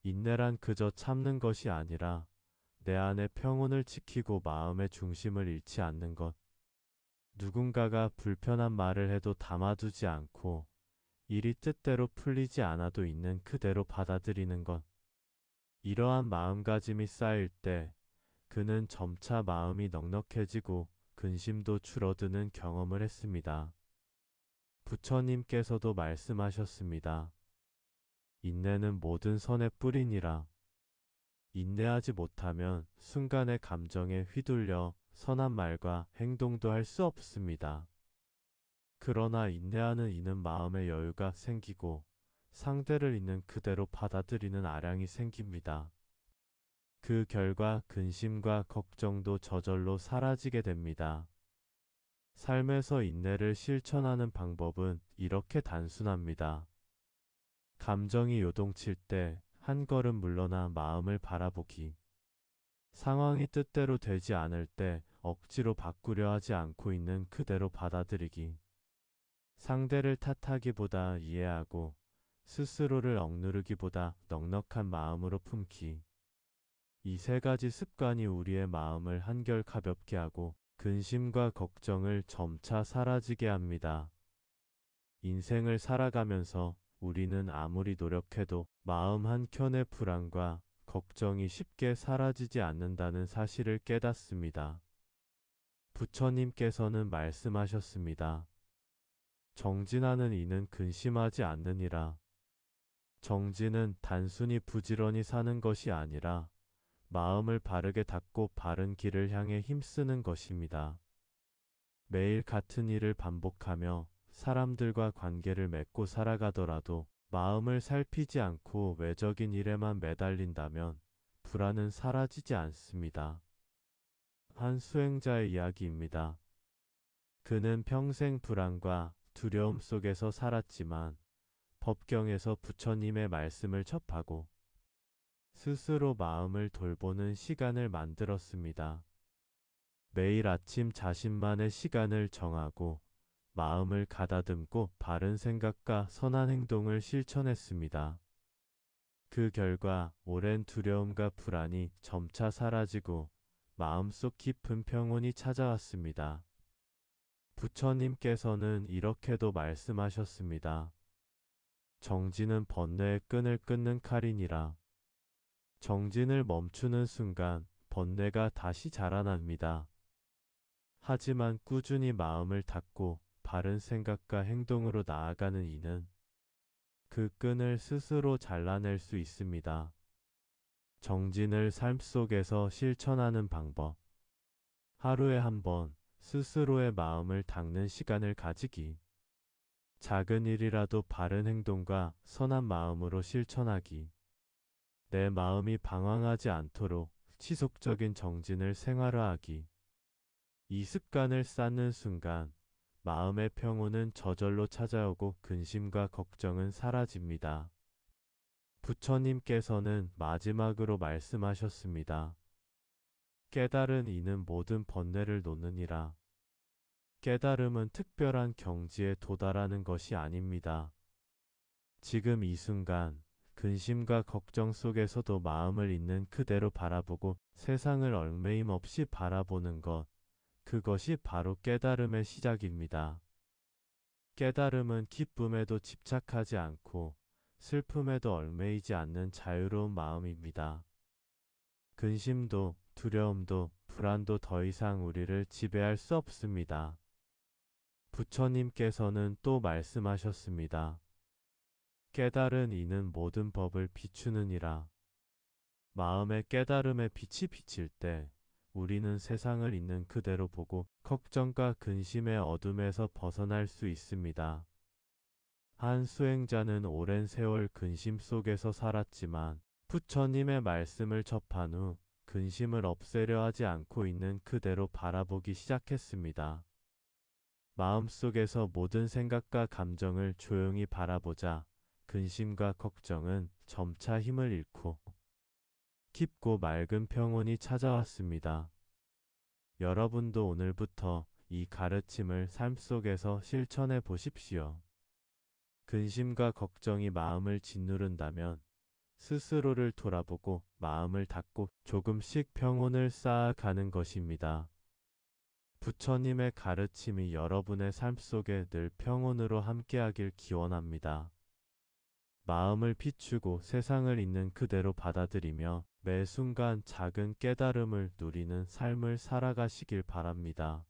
인내란 그저 참는 것이 아니라 내 안의 평온을 지키고 마음의 중심을 잃지 않는 것. 누군가가 불편한 말을 해도 담아두지 않고 일이 뜻대로 풀리지 않아도 있는 그대로 받아들이는 것. 이러한 마음가짐이 쌓일 때 그는 점차 마음이 넉넉해지고 근심도 줄어드는 경험을 했습니다. 부처님께서도 말씀하셨습니다. 인내는 모든 선의 뿌리니라. 인내하지 못하면 순간의 감정에 휘둘려 선한 말과 행동도 할 수 없습니다. 그러나 인내하는 이는 마음의 여유가 생기고 상대를 있는 그대로 받아들이는 아량이 생깁니다. 그 결과 근심과 걱정도 저절로 사라지게 됩니다. 삶에서 인내를 실천하는 방법은 이렇게 단순합니다. 감정이 요동칠 때 한 걸음 물러나 마음을 바라보기. 상황이 뜻대로 되지 않을 때 억지로 바꾸려 하지 않고 있는 그대로 받아들이기. 상대를 탓하기보다 이해하고 스스로를 억누르기보다 넉넉한 마음으로 품기. 이 세 가지 습관이 우리의 마음을 한결 가볍게 하고 근심과 걱정을 점차 사라지게 합니다. 인생을 살아가면서 우리는 아무리 노력해도 마음 한켠의 불안과 걱정이 쉽게 사라지지 않는다는 사실을 깨닫습니다. 부처님께서는 말씀하셨습니다. 정진하는 이는 근심하지 않느니라. 정진은 단순히 부지런히 사는 것이 아니라 마음을 바르게 닫고 바른 길을 향해 힘쓰는 것입니다. 매일 같은 일을 반복하며 사람들과 관계를 맺고 살아가더라도 마음을 살피지 않고 외적인 일에만 매달린다면 불안은 사라지지 않습니다. 한 수행자의 이야기입니다. 그는 평생 불안과 두려움 속에서 살았지만 법경에서 부처님의 말씀을 접하고 스스로 마음을 돌보는 시간을 만들었습니다. 매일 아침 자신만의 시간을 정하고 마음을 가다듬고 바른 생각과 선한 행동을 실천했습니다. 그 결과 오랜 두려움과 불안이 점차 사라지고 마음속 깊은 평온이 찾아왔습니다. 부처님께서는 이렇게도 말씀하셨습니다. 정진은 번뇌의 끈을 끊는 칼이니라. 정진을 멈추는 순간 번뇌가 다시 자라납니다. 하지만 꾸준히 마음을 닫고 바른 생각과 행동으로 나아가는 이는 그 끈을 스스로 잘라낼 수 있습니다. 정진을 삶 속에서 실천하는 방법. 하루에 한 번 스스로의 마음을 닦는 시간을 가지기. 작은 일이라도 바른 행동과 선한 마음으로 실천하기. 내 마음이 방황하지 않도록 지속적인 정진을 생활화하기. 이 습관을 쌓는 순간 마음의 평온은 저절로 찾아오고 근심과 걱정은 사라집니다. 부처님께서는 마지막으로 말씀하셨습니다. 깨달은 이는 모든 번뇌를 놓느니라. 깨달음은 특별한 경지에 도달하는 것이 아닙니다. 지금 이 순간 근심과 걱정 속에서도 마음을 있는 그대로 바라보고 세상을 얽매임 없이 바라보는 것, 그것이 바로 깨달음의 시작입니다. 깨달음은 기쁨에도 집착하지 않고 슬픔에도 얽매이지 않는 자유로운 마음입니다. 근심도 두려움도 불안도 더 이상 우리를 지배할 수 없습니다. 부처님께서는 또 말씀하셨습니다. 깨달은 이는 모든 법을 비추느니라. 마음의 깨달음의 빛이 비칠 때 우리는 세상을 있는 그대로 보고 걱정과 근심의 어둠에서 벗어날 수 있습니다. 한 수행자는 오랜 세월 근심 속에서 살았지만 부처님의 말씀을 접한 후 근심을 없애려 하지 않고 있는 그대로 바라보기 시작했습니다. 마음속에서 모든 생각과 감정을 조용히 바라보자 근심과 걱정은 점차 힘을 잃고 깊고 맑은 평온이 찾아왔습니다. 여러분도 오늘부터 이 가르침을 삶 속에서 실천해 보십시오. 근심과 걱정이 마음을 짓누른다면 스스로를 돌아보고 마음을 닫고 조금씩 평온을 쌓아가는 것입니다. 부처님의 가르침이 여러분의 삶 속에 늘 평온으로 함께하길 기원합니다. 마음을 비추고 세상을 있는 그대로 받아들이며 매 순간 작은 깨달음을 누리는 삶을 살아가시길 바랍니다.